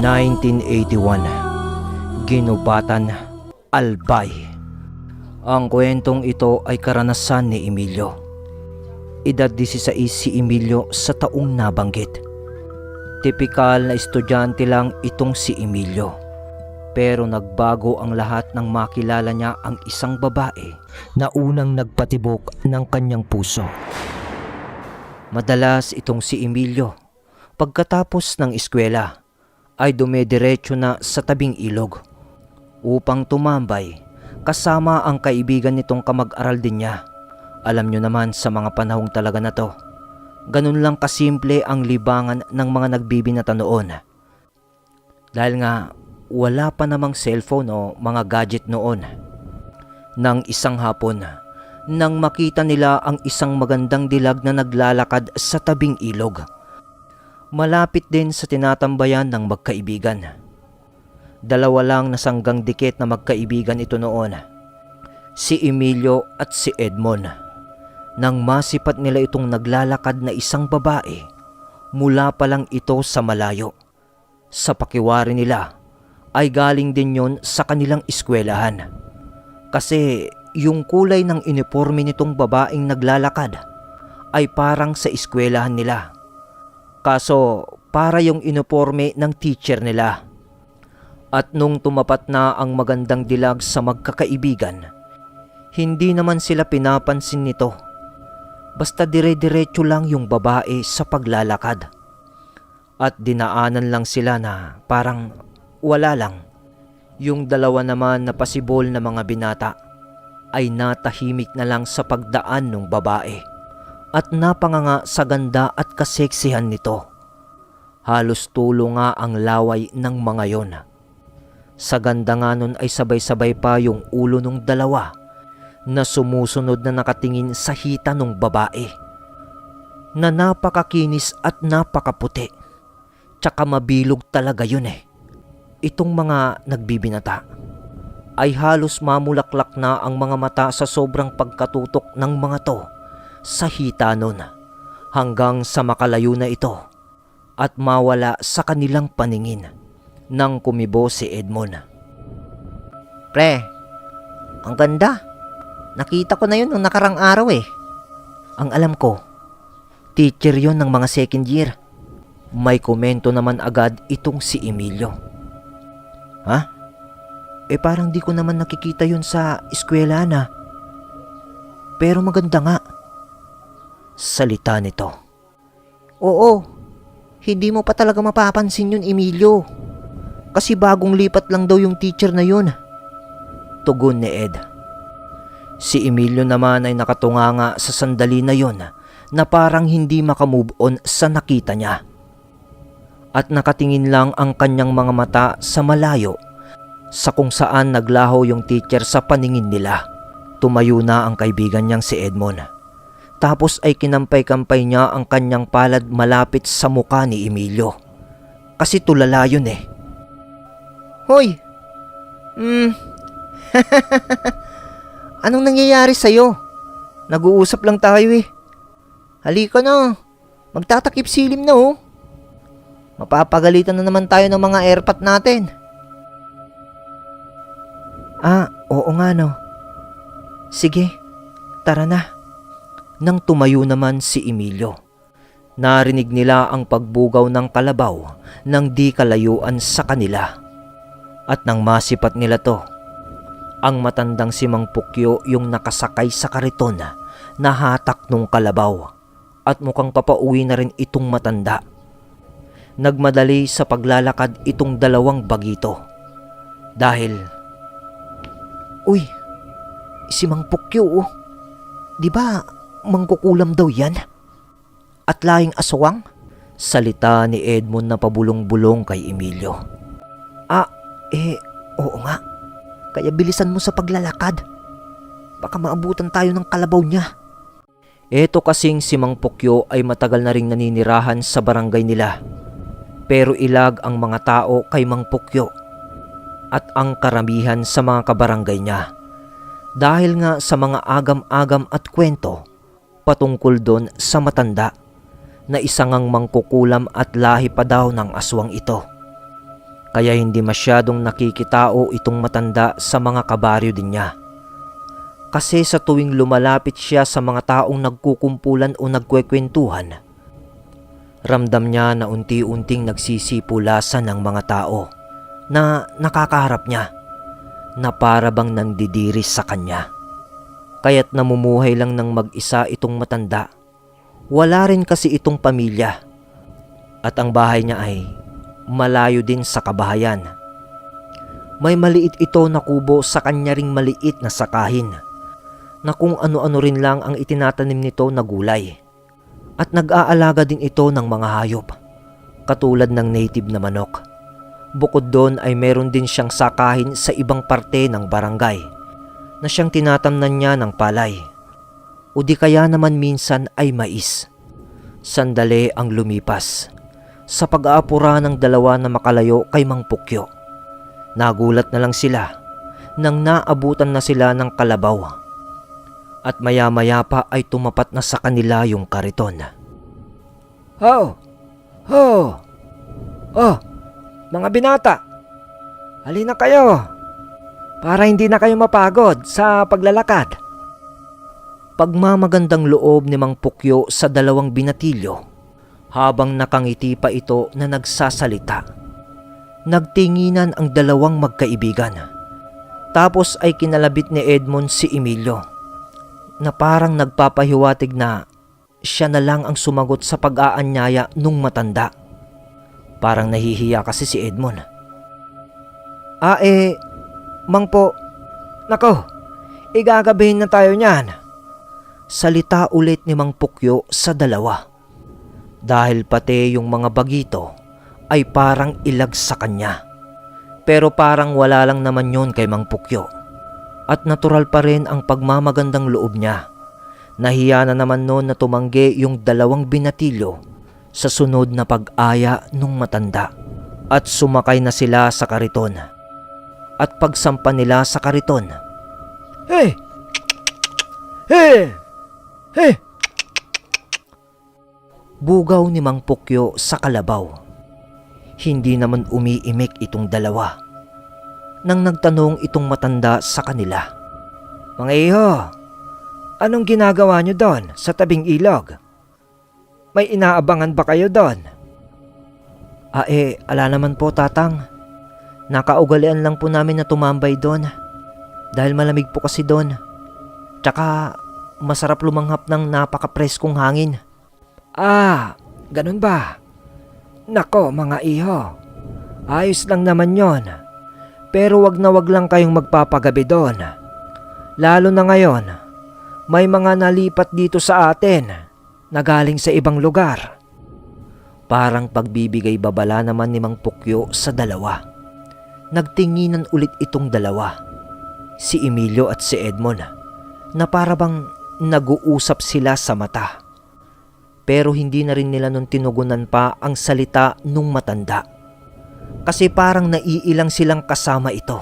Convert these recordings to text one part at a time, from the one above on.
1981, Ginubatan, Albay. Ang kwentong ito ay karanasan ni Emilio. Edad 16 si Emilio sa taong nabanggit. Tipikal na estudyante lang itong si Emilio. Pero nagbago ang lahat nang makilala niya ang isang babae na unang nagpatibok ng kanyang puso. Madalas itong si Emilio, pagkatapos ng eskwela, ay dumediretso na sa tabing ilog upang tumambay kasama ang kaibigan nitong kamag-aral din niya. Alam nyo naman sa mga panahong talaga na to, ganun lang kasimple ang libangan ng mga nagbibinata noon. Dahil nga wala pa namang cellphone o mga gadget noon. Nang isang hapon, nang makita nila ang isang magandang dilag na naglalakad sa tabing ilog, malapit din sa tinatambayan ng magkaibigan. Dalawa lang na sanggang dikit na magkaibigan ito noon, si Emilio at si Edmond. Nang masipat nila itong naglalakad na isang babae, mula pa lang ito sa malayo. Sa pakiwari nila ay galing din yon sa kanilang eskwelahan. Kasi yung kulay ng uniforme nitong babaeng naglalakad ay parang sa eskwelahan nila. Kaso para yung uniforme ng teacher nila. At nung tumapat na ang magandang dilag sa magkakaibigan, hindi naman sila pinapansin nito. Basta dire-diretso lang yung babae sa paglalakad. At dinaanan lang sila na parang wala lang. Yung dalawa naman na pasibol na mga binata ay natahimik na lang sa pagdaan ng babae. At napanganga sa ganda at kaseksihan nito. Halos tulo nga ang laway ng mga yon. Sa ganda nga nun ay sabay-sabay pa yung ulo ng dalawa na sumusunod na nakatingin sa hita ng babae. Na napakakinis at napakaputi. Tsaka mabilog talaga yun eh. Itong mga nagbibinata ay halos mamulaklak na ang mga mata sa sobrang pagkatutok ng mga to sa hita nun, hanggang sa makalayo na ito at mawala sa kanilang paningin. Nang kumibo si Edmond. Pre, ang ganda. Nakita ko na yun nung nakarang araw eh. Ang alam ko, teacher yun ng mga second year. May komento naman agad itong si Emilio. Ha? Parang di ko naman nakikita yun sa eskwela na. Pero maganda nga. Salita nito. Oo, hindi mo pa talaga mapapansin yun, Emilio. Kasi bagong lipat lang daw yung teacher na yun. Tugon ni Ed. Si Emilio naman ay nakatunganga sa sandali na yun na parang hindi makamove on sa nakita niya. At nakatingin lang ang kanyang mga mata sa malayo sa kung saan naglaho yung teacher sa paningin nila. Tumayo na ang kaibigan niyang si Edmond. Tapos ay kinampay-kampay niya ang kanyang palad malapit sa muka ni Emilio. Kasi tulala yun eh. Hoy! Anong nangyayari sa'yo? Nag-uusap lang tayo eh. Halika na. Magtatakip silim na oh. Mapapagalitan na naman tayo ng mga airpat natin. Oo nga no. Sige, tara na. Nang tumayo naman si Emilio, narinig nila ang pagbugaw ng kalabaw ng di kalayuan sa kanila. At nang masipat nila to, ang matandang si Mang Pukyo yung nakasakay sa kariton na hatak nung kalabaw. At mukhang papauwi na rin itong matanda. Nagmadali sa paglalakad itong dalawang bagito. Dahil, uy, si Mang Pukyo oh. Diba mangkukulam daw yan? At lahing aswang? Salita ni Edmond na pabulong-bulong kay Emilio. Oo nga. Kaya bilisan mo sa paglalakad. Baka maabutan tayo ng kalabaw niya. Eto kasing si Mang Pukyo ay matagal na ring naninirahan sa barangay nila. Pero ilag ang mga tao kay Mang Pukyo at ang karamihan sa mga kabarangay niya. Dahil nga sa mga agam-agam at kwento patungkol doon sa matanda na isang ang mangkukulam at lahi pa daw ng aswang ito. Kaya hindi masyadong nakikitao itong matanda sa mga kabaryo din niya. Kasi sa tuwing lumalapit siya sa mga taong nagkukumpulan o nagkwekwentuhan, ramdam niya na unti-unting nagsisipulasan ng mga tao na nakakaharap niya, na para bang nandidiris sa kanya. Kaya't namumuhay lang ng mag-isa itong matanda. Wala rin kasi itong pamilya. At ang bahay niya ay malayo din sa kabahayan. May maliit ito na kubo sa kanya ring maliit na sakahin, na kung ano-ano rin lang ang itinatanim nito na gulay. At nag-aalaga din ito ng mga hayop, katulad ng native na manok. Bukod doon ay meron din siyang sakahin sa ibang parte ng barangay, na siyang tinatamnan niya ng palay. O di kaya naman minsan ay mais. Sandali ang lumipas sa pag-aapura ng dalawa na makalayo kay Mang Pukyo. Nagulat na lang sila nang naabutan na sila ng kalabaw. At maya-maya pa ay tumapat na sa kanila yung kariton. "Ho! Ho! Oh, mga binata! Halina kayo! Para hindi na kayo mapagod sa paglalakad." Pagmamagandang loob ni Mang Pukyo sa dalawang binatilyo, habang nakangiti pa ito na nagsasalita. Nagtinginan ang dalawang magkaibigan. Tapos ay kinalabit ni Edmond si Emilio, na parang nagpapahiwatig na siya na lang ang sumagot sa pag-aanyaya nung matanda. Parang nahihiya kasi si Edmond. Mang po, nako, igagabihin na tayo niyan." Salita ulit ni Mang Pukyo sa dalawa. Dahil pati yung mga bagito ay parang ilag sa kanya. Pero parang wala lang naman yun kay Mang Pukyo. At natural pa rin ang pagmamagandang loob niya. Nahiya na naman noon na tumanggi yung dalawang binatilyo sa sunod na pag-aya nung matanda. At sumakay na sila sa kariton. At pagsampa nila sa kariton, "Hey! Hey! Hey!" bugaw ni Mang Pukyo sa kalabaw. Hindi naman umiimik itong dalawa. Nang nagtanong itong matanda sa kanila, "Mga iho, anong ginagawa nyo doon sa tabing ilog? May inaabangan ba kayo doon?" Ala naman po, tatang. Nakaugalian lang po namin na tumambay doon. Dahil malamig po kasi doon. Tsaka masarap lumanghap ng napaka-preskong hangin." Ganun ba? Nako mga iho, ayos lang naman yon. Pero wag na wag lang kayong magpapagabi doon. Lalo na ngayon, may mga nalipat dito sa atin na galing sa ibang lugar. Parang pagbibigay babala naman ni Mang Pukyo sa dalawa. Nagtinginan ulit itong dalawa, si Emilio at si Edmond, na para bang nag-uusap sila sa mata. Pero hindi na rin nila nun tinugunan pa ang salita nung matanda. Kasi parang naiilang silang kasama ito.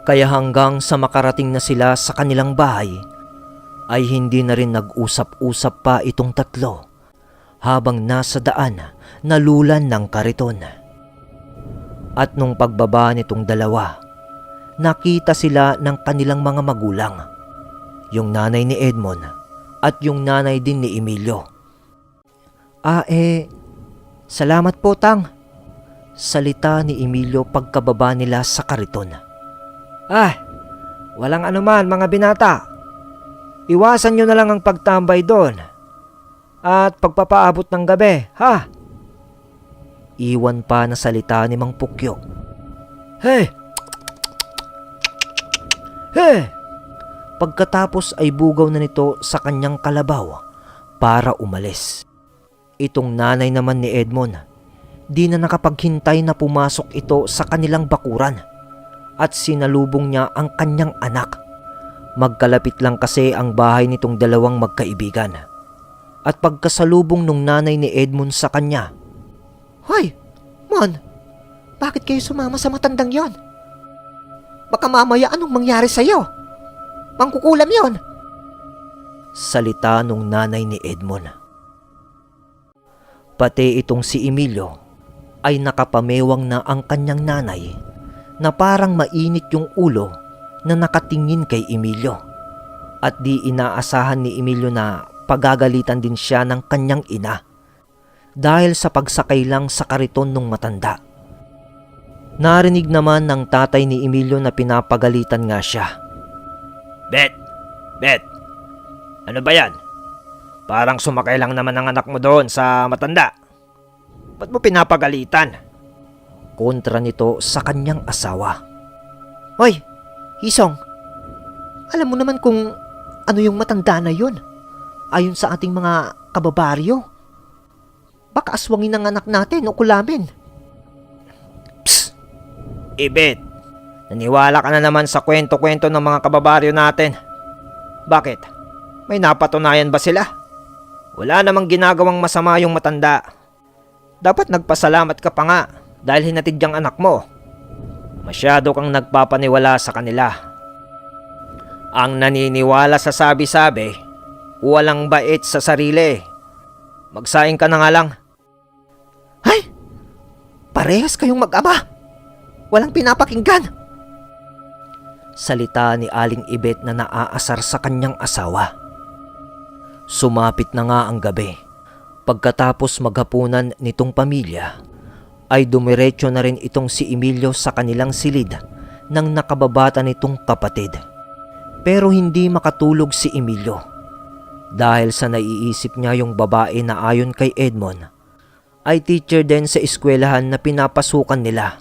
Kaya hanggang sa makarating na sila sa kanilang bahay, ay hindi na rin nag-usap-usap pa itong tatlo habang nasa daan nalulan ng kariton. At nung pagbaba nitong dalawa, nakita sila ng kanilang mga magulang, yung nanay ni Edmond at yung nanay din ni Emilio. Salamat po, tang. Salita ni Emilio pagkababa nila sa kariton. Walang anuman mga binata. Iwasan nyo na lang ang pagtambay doon at pagpapaabot ng gabi, ha? Iwan pa na salita ni Mang Pukyo. Hey! Hey! Pagkatapos ay bugaw na nito sa kanyang kalabaw para umalis. Itong nanay naman ni Edmond, di na nakapaghintay na pumasok ito sa kanilang bakuran at sinalubong niya ang kanyang anak. Magkalapit lang kasi ang bahay nitong dalawang magkaibigan. At pagkasalubong nung nanay ni Edmond sa kanya, "Hoy, Mon, bakit kayo sumama sa matandang yon? Baka mamaya anong mangyari sa'yo? Mangkukulam yon." Salita nung nanay ni Edmond. Pati itong si Emilio ay nakapamewang na ang kanyang nanay na parang mainit yung ulo na nakatingin kay Emilio. At di inaasahan ni Emilio na pagagalitan din siya ng kanyang ina dahil sa pagsakay lang sa kariton ng matanda. Narinig naman ng tatay ni Emilio na pinapagalitan nga siya. Bet! Ano ba yan? Parang sumakay lang naman ang anak mo doon sa matanda. Ba't mo pinapagalitan? Kontra nito sa kanyang asawa. Hoy, Hisong! Alam mo naman kung ano yung matanda na yun. Ayon sa ating mga kababaryo. Baka aswangin ang anak natin o kulamin. Psst! Bet! Naniwala ka na naman sa kwento-kwento ng mga kababaryo natin. Bakit? May napatunayan ba sila? Wala namang ginagawang masama yung matanda. Dapat nagpasalamat ka pa nga dahil hinatid yung anak mo. Masyado kang nagpapaniwala sa kanila. Ang naniniwala sa sabi-sabi, walang bait sa sarili. Magsaing ka na nga lang. Ay! Parehas kayong mag-ama. Walang pinapakinggan. Salita ni Aling Ibet na naaasar sa kanyang asawa. Sumapit na nga ang gabi. Pagkatapos maghapunan nitong pamilya, ay dumiretso na rin itong si Emilio sa kanilang silid ng nakababata nitong kapatid. Pero hindi makatulog si Emilio dahil sa naiisip niya yung babae na ayon kay Edmond ay teacher din sa eskwelahan na pinapasukan nila.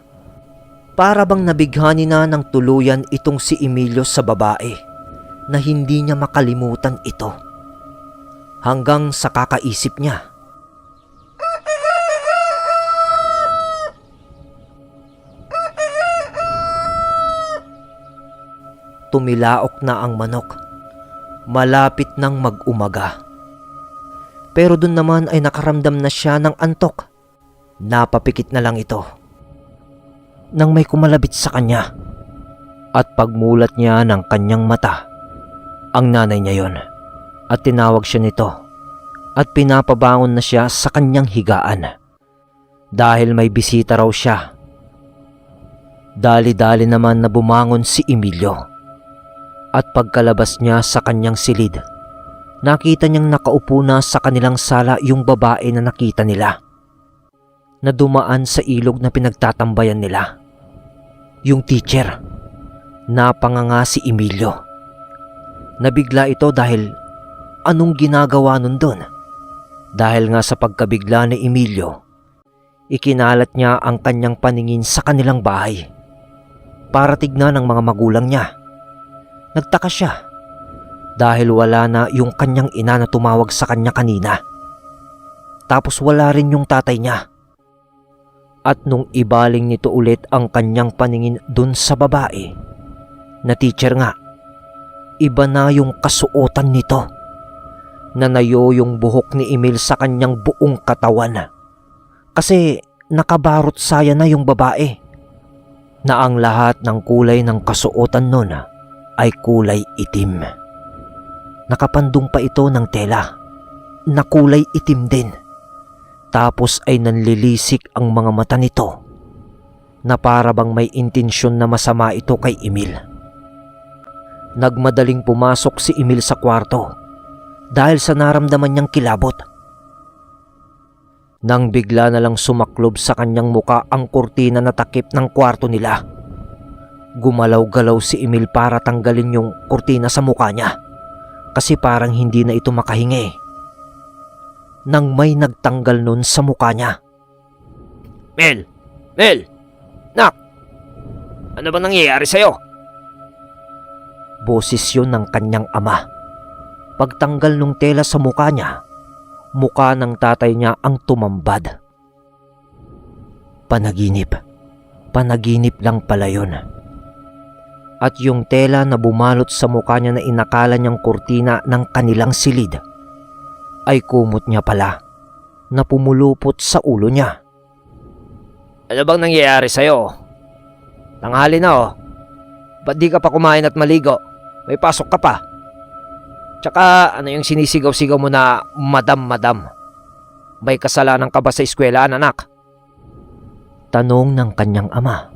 Para bang nabighani na ng tuluyan itong si Emilio sa babae na hindi niya makalimutan ito. Hanggang sa kakaisip niya. Tumilaok na ang manok. Malapit nang mag-umaga. Pero dun naman ay nakaramdam na siya ng antok. Napapikit na lang ito. Nang may kumalabit sa kanya. At pagmulat niya ng kanyang mata, ang nanay niya yon. At tinawag siya nito. At pinapabangon na siya sa kanyang higaan. Dahil may bisita raw siya. Dali-dali naman na bumangon si Emilio. At pagkalabas niya sa kanyang silid, nakita niyang nakaupo na sa kanilang sala yung babae na nakita nila. Na dumaan sa ilog na pinagtatambayan nila. Yung teacher. Napanganga si Emilio. Nabigla ito dahil anong ginagawa nun doon? Dahil nga sa pagkabigla ni Emilio, ikinalat niya ang kanyang paningin sa kanilang bahay. Para tignan ng mga magulang niya. Nagtaka siya dahil wala na yung kanyang ina na tumawag sa kanya kanina. Tapos wala rin yung tatay niya. At nung ibaling nito ulit ang kanyang paningin dun sa babae, na teacher nga, iba na yung kasuotan nito. Nanayo yung buhok ni Emil sa kanyang buong katawan. Kasi nakabarot saya na yung babae. Na ang lahat ng kulay ng kasuotan nun ay kulay itim. Nakapandong pa ito ng tela na kulay itim din. Tapos ay nanlilisik ang mga mata nito na para bang may intensyon na masama ito kay Emil. Nagmadaling pumasok si Emil sa kwarto dahil sa naramdaman niyang kilabot. Nang bigla na lang sumaklob sa kanyang muka ang kurtina na takip ng kwarto nila. Gumalaw-galaw si Emil para tanggalin yung kurtina sa mukha niya kasi parang hindi na ito makahingi. Nang may nagtanggal nun sa mukha niya. Mel! Nak! Ano ba nangyayari sa'yo? Boses yun ng kanyang ama. Pagtanggal nung tela sa mukha niya, mukha ng tatay niya ang tumambad. Panaginip. Panaginip lang pala yun. At yung tela na bumalot sa mukha niya na inakala niyang kurtina ng kanilang silid ay kumot niya pala na pumulupot sa ulo niya. Ano bang nangyayari sa'yo? Tanghali na oh. Ba't di ka pa kumain at maligo? May pasok ka pa. Tsaka ano yung sinisigaw-sigaw mo na madam? May kasalanan ka ba sa eskwela, anak? Tanong ng kanyang ama.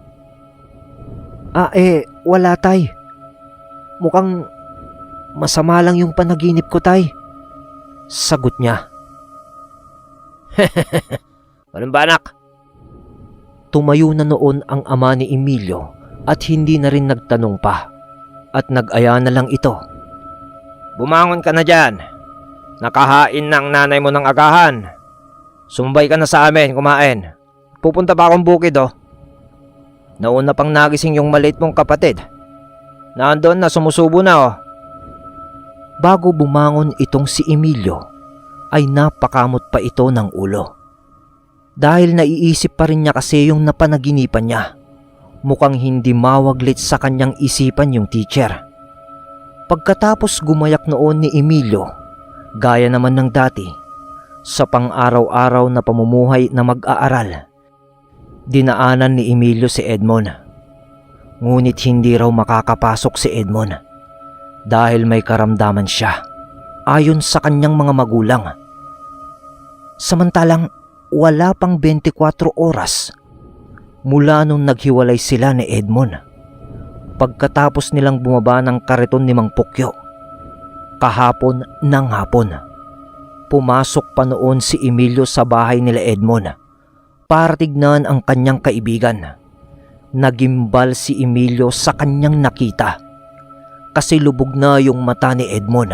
Wala tay. Mukhang masama lang yung panaginip ko tay. Sagot niya. Ganun ba anak? Tumayo na noon ang ama ni Emilio at hindi na rin nagtanong pa at nag-aya na lang ito. Bumangon ka na dyan. Nakahain na ang nanay mo ng agahan. Sumbay ka na sa amin kumain. Pupunta pa akong bukid Nauna pang nagising yung maliit mong kapatid. Nandoon na sumusubo na Bago bumangon itong si Emilio, ay napakamot pa ito ng ulo. Dahil naiisip pa rin niya kasi yung napanaginipan niya. Mukhang hindi mawaglit sa kanyang isipan yung teacher. Pagkatapos gumayak noon ni Emilio, gaya naman ng dati, sa pang-araw-araw na pamumuhay na mag-aaral, dinaanan ni Emilio si Edmond. Ngunit hindi raw makakapasok si Edmond dahil may karamdaman siya ayon sa kanyang mga magulang. Samantalang wala pang 24 oras mula nung naghiwalay sila ni Edmond. Pagkatapos nilang bumaba ng kariton ni Mang Pukyo, kahapon ng hapon, pumasok pa noon si Emilio sa bahay nila Edmond para tignan ang kanyang kaibigan. Nagimbal si Emilio sa kanyang nakita kasi lubog na yung mata ni Edmond,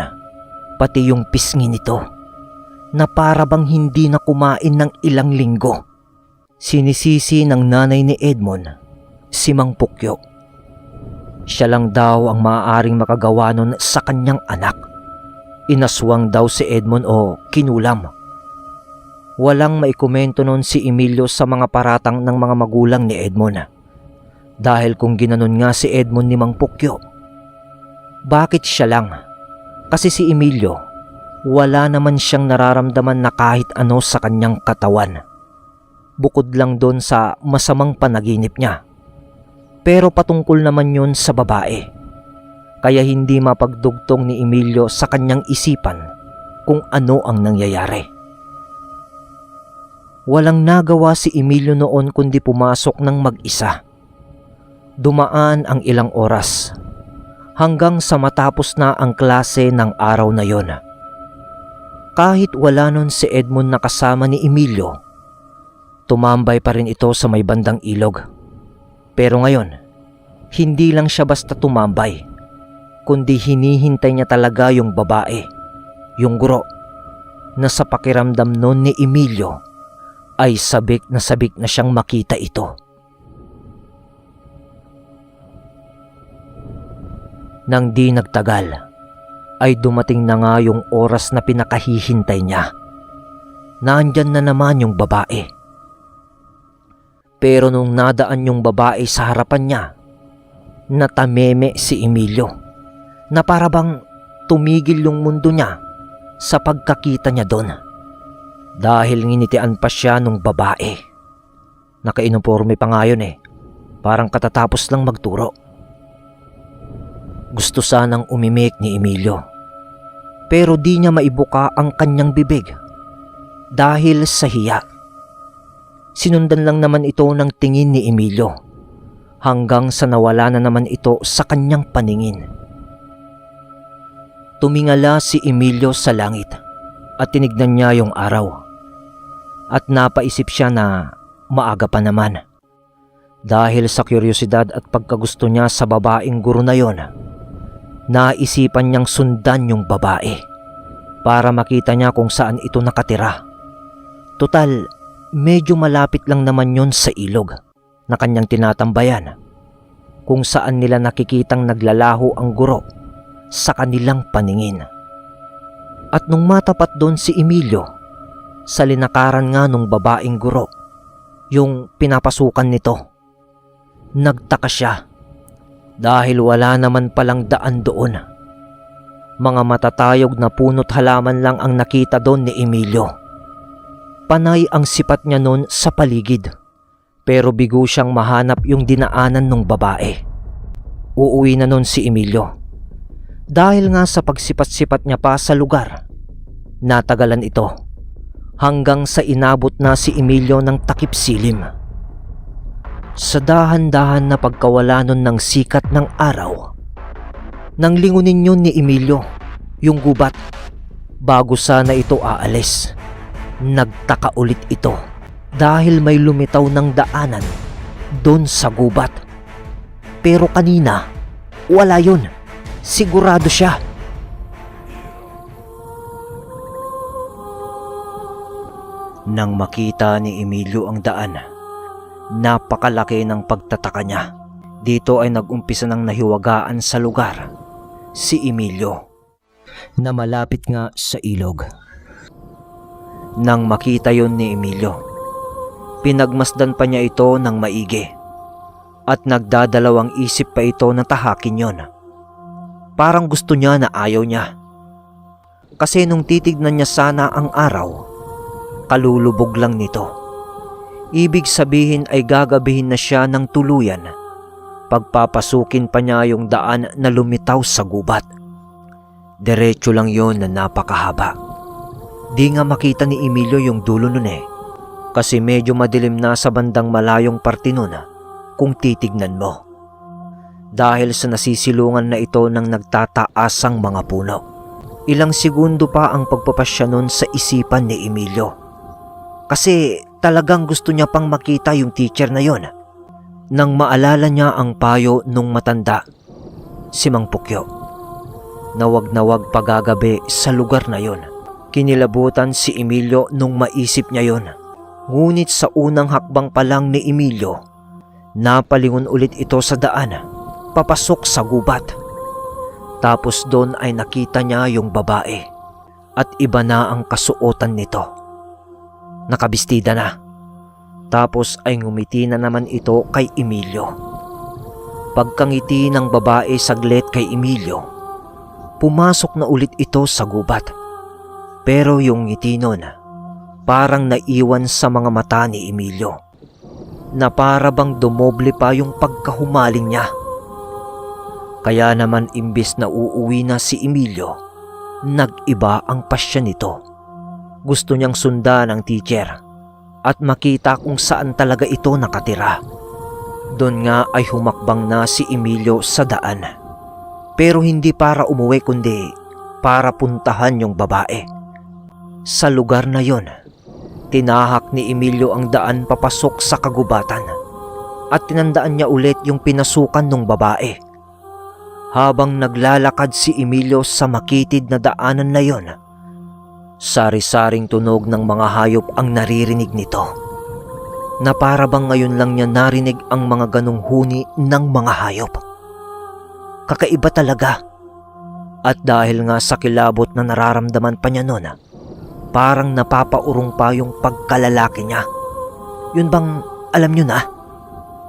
pati yung pisngi nito na para bang hindi na kumain ng ilang linggo. Sinisisi ng nanay ni Edmond si Mang Pukyo. Siya lang daw ang maaaring makagawa nun sa kanyang anak. Inaswang daw si Edmond o kinulam. Walang maikomento nun si Emilio sa mga paratang ng mga magulang ni Edmond. Dahil kung ginanon nga si Edmond ni Mang Pukyo, bakit siya lang? Kasi si Emilio, wala naman siyang nararamdaman na kahit ano sa kanyang katawan. Bukod lang doon sa masamang panaginip niya. Pero patungkol naman yun sa babae. Kaya hindi mapagdugtong ni Emilio sa kanyang isipan kung ano ang nangyayari. Walang nagawa si Emilio noon kundi pumasok ng mag-isa. Dumaan ang ilang oras hanggang sa matapos na ang klase ng araw na yon. Kahit wala nun si Edmond na kasama ni Emilio, tumambay pa rin ito sa may bandang ilog. Pero ngayon, hindi lang siya basta tumambay, kundi hinihintay niya talaga yung babae, yung guro, na sa pakiramdam nun ni Emilio ay sabik na siyang makita ito. Nang di nagtagal, ay dumating na nga yung oras na pinakahihintay niya. Nandyan na naman yung babae. Pero nung nadaan yung babae sa harapan niya, natameme si Emilio na para bang tumigil yung mundo niya sa pagkakita niya doon. Dahil nginitian pa siya nung babae. Naka-uniforme pa nga yun parang katatapos lang magturo. Gusto sanang umimik ni Emilio, pero di niya maibuka ang kanyang bibig dahil sa hiya. Sinundan lang naman ito ng tingin ni Emilio hanggang sa nawala na naman ito sa kanyang paningin. Tumingala si Emilio sa langit at tinignan niya yung araw. At napaisip siya na maaga pa naman. Dahil sa kuryosidad at pagkagusto niya sa babaeng guro na yon, naisipan niyang sundan yung babae para makita niya kung saan ito nakatira. Total, medyo malapit lang naman yon sa ilog na kanyang tinatambayan, kung saan nila nakikitang naglalaho ang guro sa kanilang paningin. At nung matapat doon si Emilio, sa linakaran nga nung babaeng guro, yung pinapasukan nito, nagtaka siya dahil wala naman palang daan doon. Mga matatayog na punot halaman lang ang nakita doon ni Emilio. Panay ang sipat niya noon sa paligid, pero bigo siyang mahanap yung dinaanan ng babae. Uuwi na noon si Emilio. Dahil nga sa pagsipat-sipat niya pa sa lugar, natagalan ito. Hanggang sa inabot na si Emilio ng takip silim. Sa dahan-dahan na pagkawala nun ng sikat ng araw, nang lingunin yun ni Emilio yung gubat bago sana ito aalis. Nagtaka ulit ito dahil may lumitaw ng daanan doon sa gubat. Pero kanina, wala yun. Sigurado siya. Nang makita ni Emilio ang daan, napakalaki ng pagtataka niya. Dito ay nag-umpisa ng nahiwagaan sa lugar si Emilio na malapit nga sa ilog. Nang makita yon ni Emilio, pinagmasdan pa niya ito ng maigi at nagdadalawang isip pa ito na tahakin yon. Parang gusto niya na ayaw niya. Kasi nung titignan niya sana ang araw, kalulubog lang nito. Ibig sabihin ay gagabihin na siya ng tuluyan. Pagpapasukin pa niya yung daan na lumitaw sa gubat. Diretso lang yon na napakahaba. Di nga makita ni Emilio yung dulo nun kasi medyo madilim na sa bandang malayong parte nun kung titignan mo. Dahil sa nasisilungan na ito ng nagtataasang mga puno. Ilang segundo pa ang pagpapasya nun sa isipan ni Emilio. Kasi talagang gusto niya pang makita yung teacher na yon. Nang maalala niya ang payo nung matanda, si Mang Pukyo, na wag pagagabi sa lugar na yon. Kinilabutan si Emilio nung maisip niya yon. Ngunit sa unang hakbang pa lang ni Emilio, napalingon ulit ito sa daan, papasok sa gubat. Tapos doon ay nakita niya yung babae at iba na ang kasuotan nito. Nakabistida na. Tapos ay ngumiti na naman ito kay Emilio. Pagkangiti ng babae saglit kay Emilio, pumasok na ulit ito sa gubat. Pero yung ngiti nun, parang naiwan sa mga mata ni Emilio, na para bang dumoble pa yung pagkahumaling niya. Kaya naman imbis na uuwi na si Emilio, nag-iba ang pasya nito. Gusto niyang sundan ang teacher at makita kung saan talaga ito nakatira. Doon nga ay humakbang na si Emilio sa daan. Pero hindi para umuwi kundi para puntahan yung babae. Sa lugar na yon, tinahak ni Emilio ang daan papasok sa kagubatan at tinandaan niya ulit yung pinasukan ng babae. Habang naglalakad si Emilio sa makitid na daanan na yon, sari-saring tunog ng mga hayop ang naririnig nito, na para bang ngayon lang niya narinig ang mga ganong huni ng mga hayop. Kakaiba talaga. At dahil nga sa kilabot na nararamdaman pa niya noon, parang napapaurong pa yung pagkalalaki niya. Yun bang alam niyo na?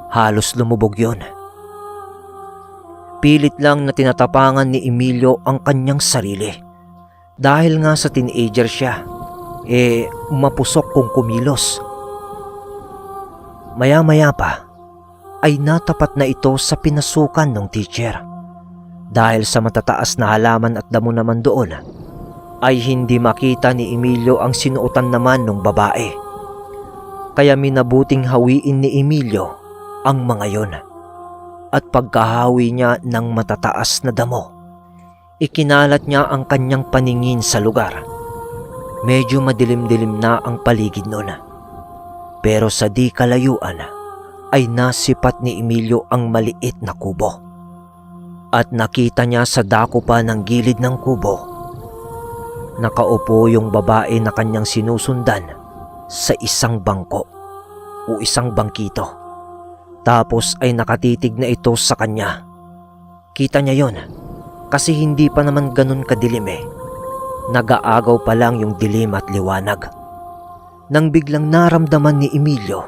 Halos lumubog yun. Pilit lang na tinatapangan ni Emilio ang kanyang sarili. Dahil nga sa teenager siya, mapusok kung kumilos. Maya-maya pa, ay natapat na ito sa pinasukan ng teacher. Dahil sa matataas na halaman at damo naman doon, ay hindi makita ni Emilio ang sinuotan naman ng babae. Kaya minabuting hawiin ni Emilio ang mga yon. At pagkahawi niya ng matataas na damo, ikinalat niya ang kanyang paningin sa lugar. Medyo madilim-dilim na ang paligid noon. Pero sa di kalayuan ay nasipat ni Emilio ang maliit na kubo. At nakita niya sa dako pa ng gilid ng kubo, nakaupo yung babae na kanyang sinusundan sa isang bangko o isang bangkito. Tapos ay nakatitig na ito sa kanya. Kita niya yon. Kasi hindi pa naman ganun kadilim Nag-aagaw pa lang yung dilim at liwanag. Nang biglang naramdaman ni Emilio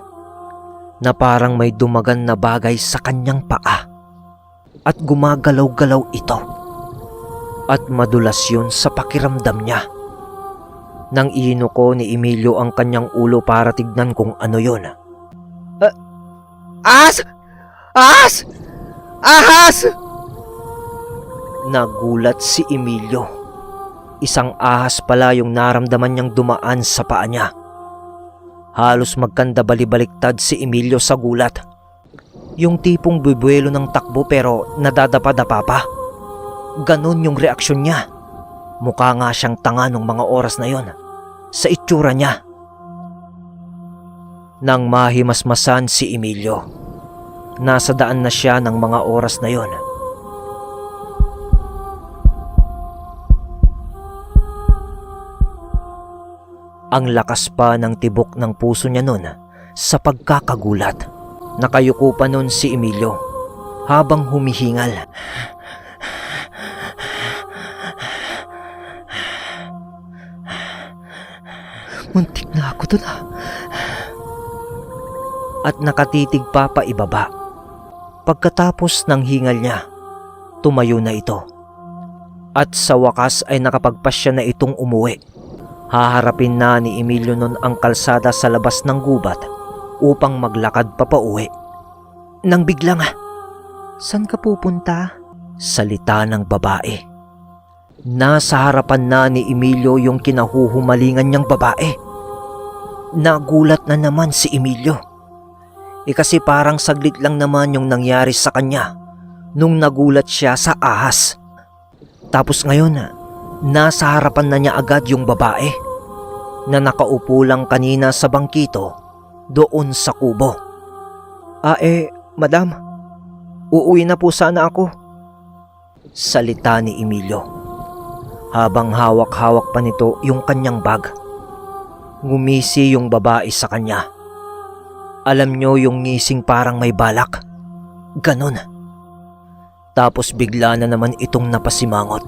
na parang may dumagan na bagay sa kanyang paa at gumagalaw-galaw ito. At madulas yun sa pakiramdam niya. Nang inuko ni Emilio ang kanyang ulo para tignan kung ano yun. Ahas! Ahas! Ahas! Nagulat si Emilio. Isang ahas pala yung naramdaman niyang dumaan sa paa niya. Halos magkanda bali-baliktad si Emilio sa gulat. Yung tipong bubuelo ng takbo pero nadadapa-dapa pa. Ganon yung reaksyon niya. Mukha nga siyang tanga nung mga oras na yon sa itsura niya. Nang mahimasmasan si Emilio, nasa daan na siya ng mga oras na yon. Ang lakas pa ng tibok ng puso niya nun sa pagkakagulat. Nakayuko pa nun si Emilio habang humihingal. Muntik na ako dun At nakatitig pa paibaba. Pagkatapos ng hingal niya, tumayo na ito. At sa wakas ay nakapagpasya na itong umuwi. Haharapin na ni Emilio nun ang kalsada sa labas ng gubat upang maglakad pa pauwi. Nang biglang, "San ka pupunta?" Salita ng babae. Nasa harapan na ni Emilio yung kinahuhumalingan niyang babae. Nagulat na naman si Emilio. Kasi parang saglit lang naman yung nangyari sa kanya nung nagulat siya sa ahas. Tapos ngayon, nasa harapan na niya agad yung babae na nakaupo lang kanina sa bangkito doon sa kubo. Madam, uuwi na po sana ako. Salita ni Emilio habang hawak-hawak pa nito yung kanyang bag. Ngumisi yung babae sa kanya. Alam nyo yung ngising parang may balak. Ganon. Tapos bigla na naman itong napasimangot.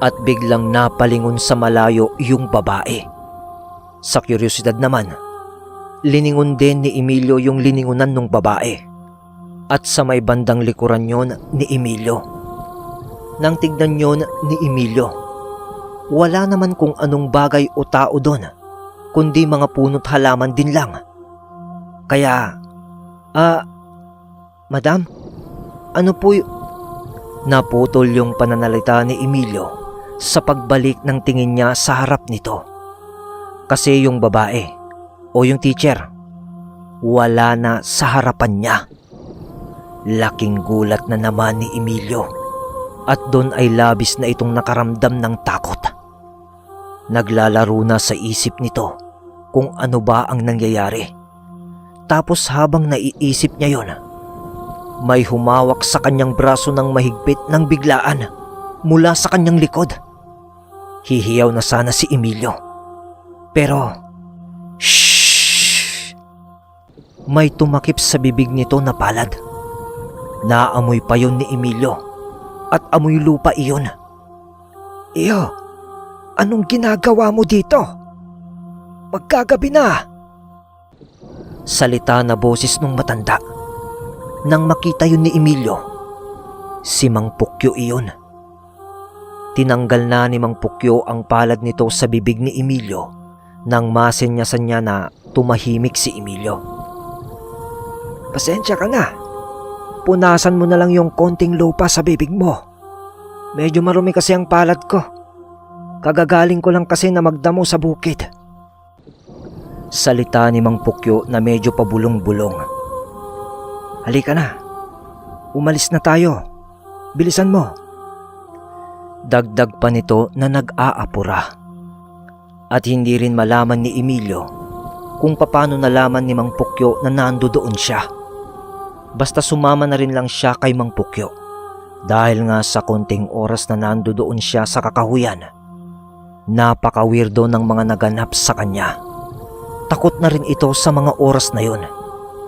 At biglang napalingon sa malayo yung babae. Sa kuryosidad naman, liningon din ni Emilio yung liningunan ng babae. At sa may bandang likuran yon ni Emilio. Nang tignan yon ni Emilio, wala naman kung anong bagay o tao doon, kundi mga puno't halaman din lang. Kaya, Madam, ano po Naputol yung pananalita ni Emilio sa pagbalik ng tingin niya sa harap nito. Kasi yung babae o yung teacher, wala na sa harapan niya. Laking gulat na naman ni Emilio at doon ay labis na itong nakaramdam ng takot. Naglalaro na sa isip nito kung ano ba ang nangyayari. Tapos habang naiisip niya yon, may humawak sa kanyang braso ng mahigpit ng biglaan mula sa kanyang likod. Hihiyaw na sana si Emilio. Pero, shhh! May tumakip sa bibig nito na palad. Naamoy pa yon ni Emilio at amoy lupa iyon. Iyo, anong ginagawa mo dito? Magkagabi na! Salita na boses ng matanda. Nang makita yun ni Emilio, si Mang Pukyo iyon. Tinanggal na ni Mang Pukyo ang palad nito sa bibig ni Emilio nang masenyasan niya na tumahimik si Emilio. Pasensya ka na. Punasan mo na lang yung konting lupa sa bibig mo. Medyo marumi kasi ang palad ko. Kagagaling ko lang kasi na magdamo sa bukid. Salita ni Mang Pukyo na medyo pabulong-bulong. Halika na. Umalis na tayo. Bilisan mo. Dagdag pa nito na nag-aapura. At hindi rin malaman ni Emilio kung paano nalaman ni Mang Pukyo na nandoon siya. Basta sumama na rin lang siya kay Mang Pukyo. Dahil nga sa konting oras na nandoon siya sa kakahuyan, napaka-weirdo ng mga naganap sa kanya. Takot na rin ito sa mga oras na yon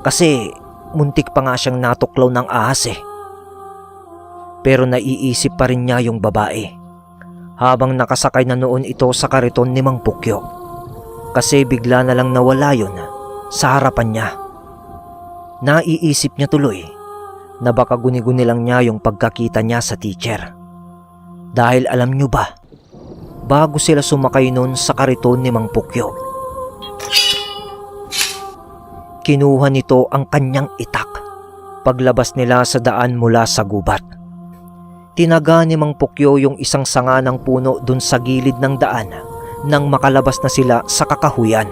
kasi muntik pa nga siyang natuklaw ng ahas eh. Pero naiisip pa rin niya yung babae habang nakasakay na noon ito sa kariton ni Mang Pukyo kasi bigla na lang nawala yon sa harapan niya. Naiisip niya tuloy na baka guni-guni lang niya yung pagkakita niya sa teacher. Dahil alam niyo ba, bago sila sumakay noon sa kariton ni Mang Pukyo, kinuha nito ang kanyang itak paglabas nila sa daan mula sa gubat. Tinaga ni Mang Pukyo yung isang sanga ng puno dun sa gilid ng daan nang makalabas na sila sa kakahuyan.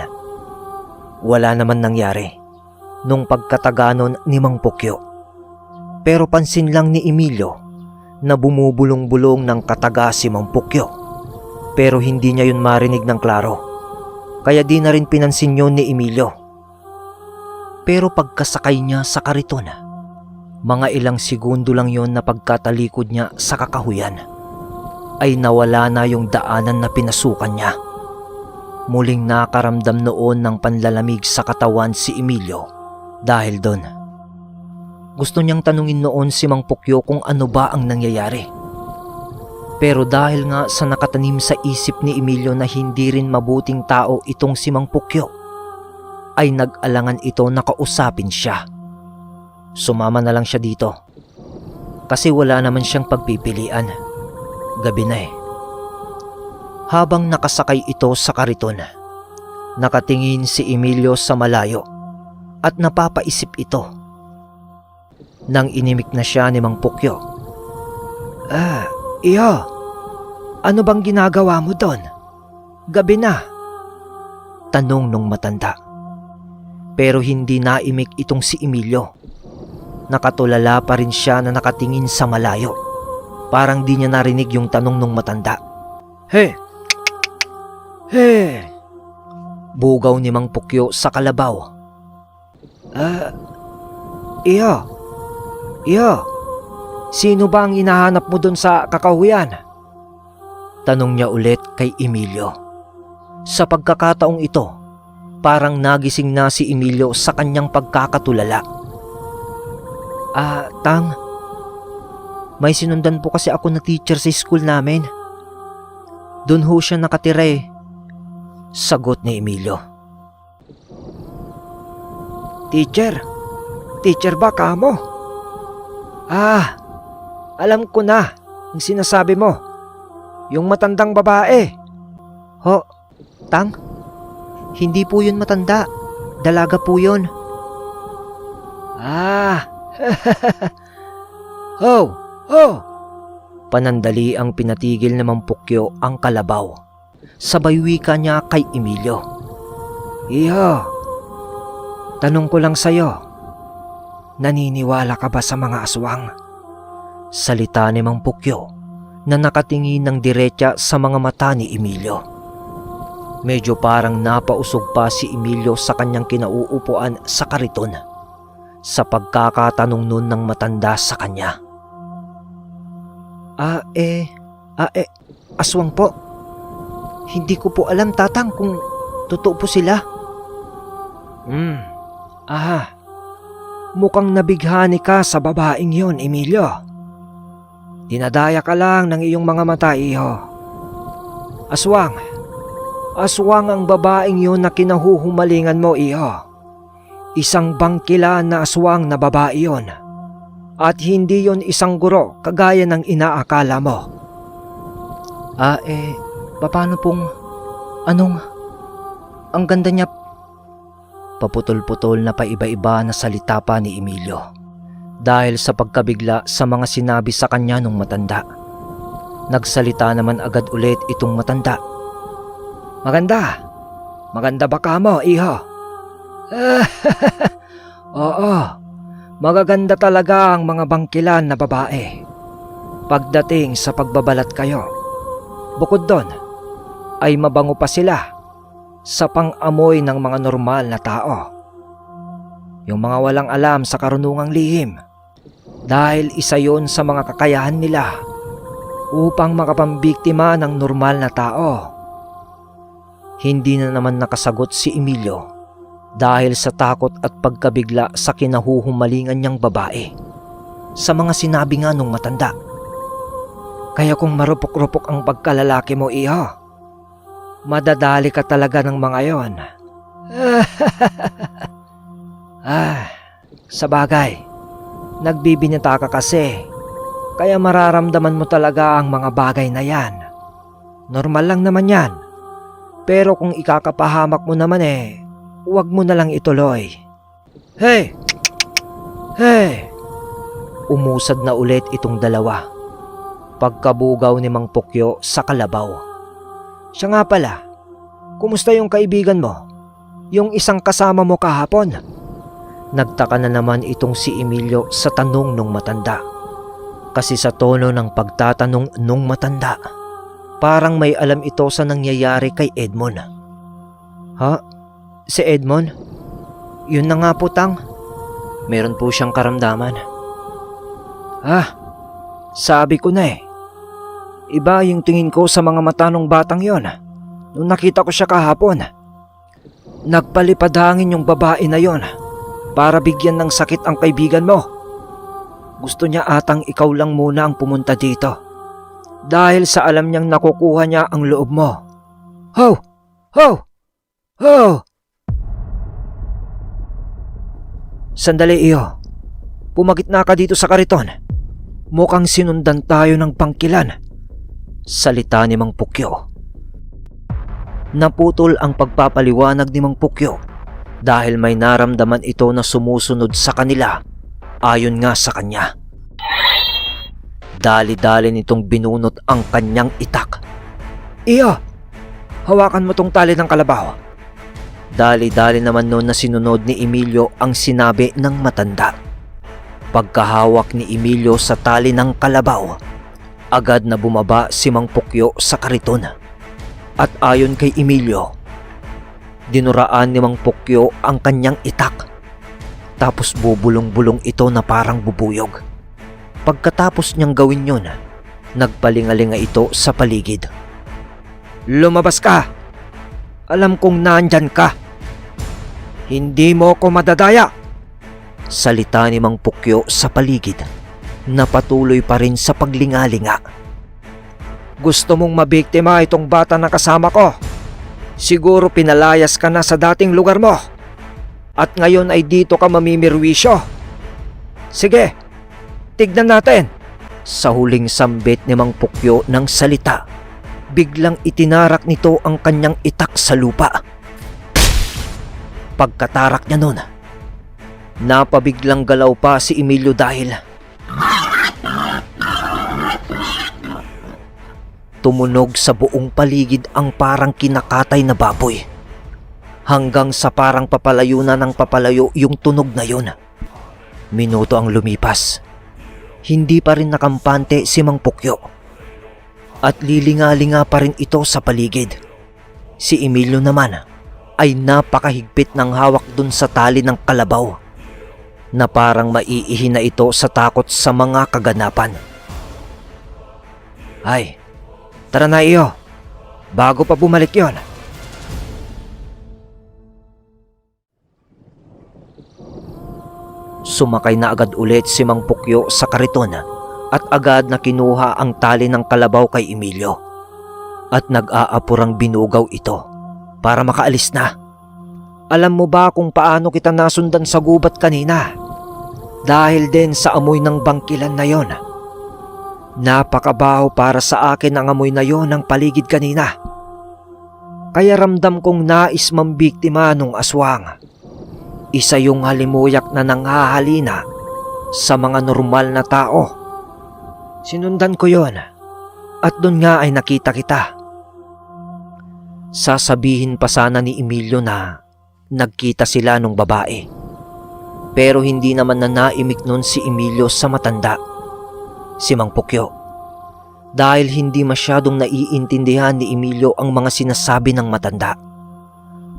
Wala naman nangyari. nung pagkataganon ni Mang Pukyo. Pero pansin lang ni Emilio na bumubulong-bulong ng kataga si Mang Pukyo. Pero hindi niya yun marinig ng klaro. Kaya di na rin pinansin yun ni Emilio. Pero pagkasakay niya sa kariton, mga ilang segundo lang yon na pagkatalikod niya sa kakahuyan, ay nawala na yung daanan na pinasukan niya. Muling nakaramdam noon ng panlalamig sa katawan si Emilio dahil doon. Gusto niyang tanungin noon si Mang Pukyo kung ano ba ang nangyayari. Pero dahil nga sa nakatanim sa isip ni Emilio na hindi rin mabuting tao itong si Mang Pukyo, ay nag-alangan ito na kausapin siya. Sumama na lang siya dito kasi wala naman siyang pagpipilian. Gabi na eh. Habang nakasakay ito sa kariton, nakatingin si Emilio sa malayo at napapaisip ito. Nang inimik na siya ni Mang Pukyo. Iyo, ano bang ginagawa mo doon? Gabi na. Tanong nung matanda. Pero hindi naimik itong si Emilio. Nakatulala pa rin siya na nakatingin sa malayo. Parang di niya narinig yung tanong nung matanda. Hey! Bugaw ni Mang Pukyo sa kalabaw. Iyo, sino ba ang hinahanap mo dun sa kakahuyan? Tanong niya ulit kay Emilio. Sa pagkakataong ito, parang nagising na si Emilio sa kanyang pagkakatulala. Tang, may sinundan po kasi ako na teacher sa school namin. Doon ho siya nakatira eh. Sagot ni Emilio. Teacher ba kamo? Alam ko na yung sinasabi mo. Yung matandang babae. Ho, Tang, hindi po yun matanda. Dalaga po yun. Panandali ang pinatigil ni Mang Pukyo ang kalabaw. Sabay wika niya kay Emilio. Iyo, tanong ko lang sa'yo, naniniwala ka ba sa mga aswang? Salita ni Mang Pukyo na nakatingin ng diretsa sa mga mata ni Emilio. Medyo parang napausog pa si Emilio sa kanyang kinauupuan sa kariton sa pagkakatanong nun ng matanda sa kanya. Aswang po. Hindi ko po alam, Tatang, kung totoo po sila. Mukhang nabighani ka sa babaeng yon, Emilio. Dinadaya ka lang ng iyong mga mata, iho. Aswang ang babaeng yon na kinahuhumalingan mo, iho. Isang bangkila na aswang na babae yon. At hindi yon isang guro kagaya ng inaakala mo. Paano pong, ang ganda niya. Paputol-putol na paiba-iba na salita pa ni Emilio dahil sa pagkabigla sa mga sinabi sa kanya nung matanda. Nagsalita naman agad ulit itong matanda. Maganda ba ka mo, iho? Oo, magaganda talaga ang mga bangkilan na babae pagdating sa pagbabalat kayo. Bukod doon, ay mabango pa sila sa pang-amoy ng mga normal na tao. Yung mga walang alam sa karunungang lihim, dahil isa yon sa mga kakayahan nila upang makapambiktima ng normal na tao. Hindi na naman nakasagot si Emilio dahil sa takot at pagkabigla sa kinahuhumalingan niyang babae sa mga sinabi nga nung matanda. Kaya kung marupok-rupok ang pagkalalaki mo, iho, madadali ka talaga ng mga yon. Sa bagay, nagbibinata ka kasi, kaya mararamdaman mo talaga ang mga bagay na yan. Normal lang naman yan. Pero kung ikakapahamak mo naman huwag mo na lang ituloy. Hey! Umusad na ulit itong dalawa. Pagkabugaw ni Mang Pukyo sa kalabaw. Siya nga pala, kumusta yung kaibigan mo? Yung isang kasama mo kahapon? Nagtaka na naman itong si Emilio sa tanong nung matanda. Kasi sa tono ng pagtatanong nung matanda, parang may alam ito sa nangyayari kay Edmond. Ha? Si Edmond? Yun na nga po, Tang. Meron po siyang karamdaman. Sabi ko na eh. Iba yung tingin ko sa mga mata ng batang yon nung nakita ko siya kahapon. Nagpalipad hangin yung babae na yon para bigyan ng sakit ang kaibigan mo. Gusto niya atang ikaw lang muna ang pumunta dito dahil sa alam niyang nakukuha niya ang loob mo. Ho! Ho! Ho! Sandali iyo. Pumagitna ka dito sa kariton. Mukhang sinundan tayo ng pangkilan. Salita ni Mang Pukyo. Naputol ang pagpapaliwanag ni Mang Pukyo dahil may naramdaman ito na sumusunod sa kanila ayon nga sa kanya. Dali-dali nitong binunot ang kanyang itak. Iyo! Hawakan mo tong tali ng kalabaw. Dali-dali naman noon na sinunod ni Emilio ang sinabi ng matanda. Pagkahawak ni Emilio sa tali ng kalabaw, agad na bumaba si Mang Pukyo sa kariton. At ayon kay Emilio, dinuraan ni Mang Pukyo ang kanyang itak. Tapos bubulong-bulong ito na parang bubuyog. Pagkatapos niyang gawin yun, nagpalingalinga ito sa paligid. Lumabas ka! Alam kong nandyan ka! Hindi mo ko madadaya! Salita ni Mang Pukyo sa paligid na patuloy pa rin sa paglingalinga. Gusto mong mabiktima itong bata na kasama ko. Siguro pinalayas ka na sa dating lugar mo. At ngayon ay dito ka mamimirwisyo. Sige, tignan natin. Sa huling sambit ni Mang Pukyo ng salita, biglang itinarak nito ang kanyang itak sa lupa. Pagkatarak niya nun, napabiglang galaw pa si Emilio dahil tumunog sa buong paligid ang parang kinakatay na baboy. Hanggang sa parang papalayo na ng papalayo yung tunog na yun. Minuto ang lumipas. Hindi pa rin nakampante si Mang Pukyo. At lilinga-linga pa rin ito sa paligid. Si Emilio naman ay napakahigpit ng hawak dun sa tali ng kalabaw na parang maiihi na ito sa takot sa mga kaganapan. Ay, tara na iyo, bago pa bumalik yon. Sumakay na agad ulit si Mang Pukyo sa kariton at agad na kinuha ang tali ng kalabaw kay Emilio at nag-aapurang binugaw ito para makaalis na. Alam mo ba kung paano kita nasundan sa gubat kanina? Dahil din sa amoy ng bangkilan na yon. Napakabaho para sa akin ang amoy na yon ng paligid kanina. Kaya ramdam kong nais mambiktima nung aswang. Isa yung halimuyak na nanghahalina sa mga normal na tao. Sinundan ko yon at doon nga ay nakita kita. Sasabihin pa sana ni Emilio na nagkita sila nung babae. Pero hindi naman na naimik nun si Emilio sa matanda, si Mang Pukyo. Dahil hindi masyadong naiintindihan ni Emilio ang mga sinasabi ng matanda.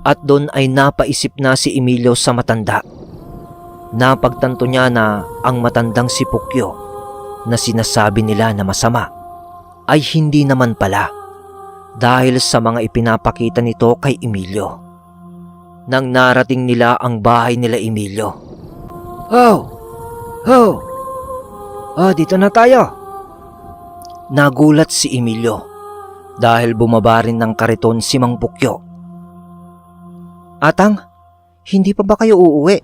At doon ay napaisip na si Emilio sa matanda. Napagtanto niya na ang matandang si Pukyo na sinasabi nila na masama ay hindi naman pala dahil sa mga ipinapakita nito kay Emilio. Nang narating nila ang bahay nila Emilio. Dito na tayo. Nagulat si Emilio dahil bumaba rin ng kariton si Mang Pukyo. Atang, hindi pa ba kayo uuwi?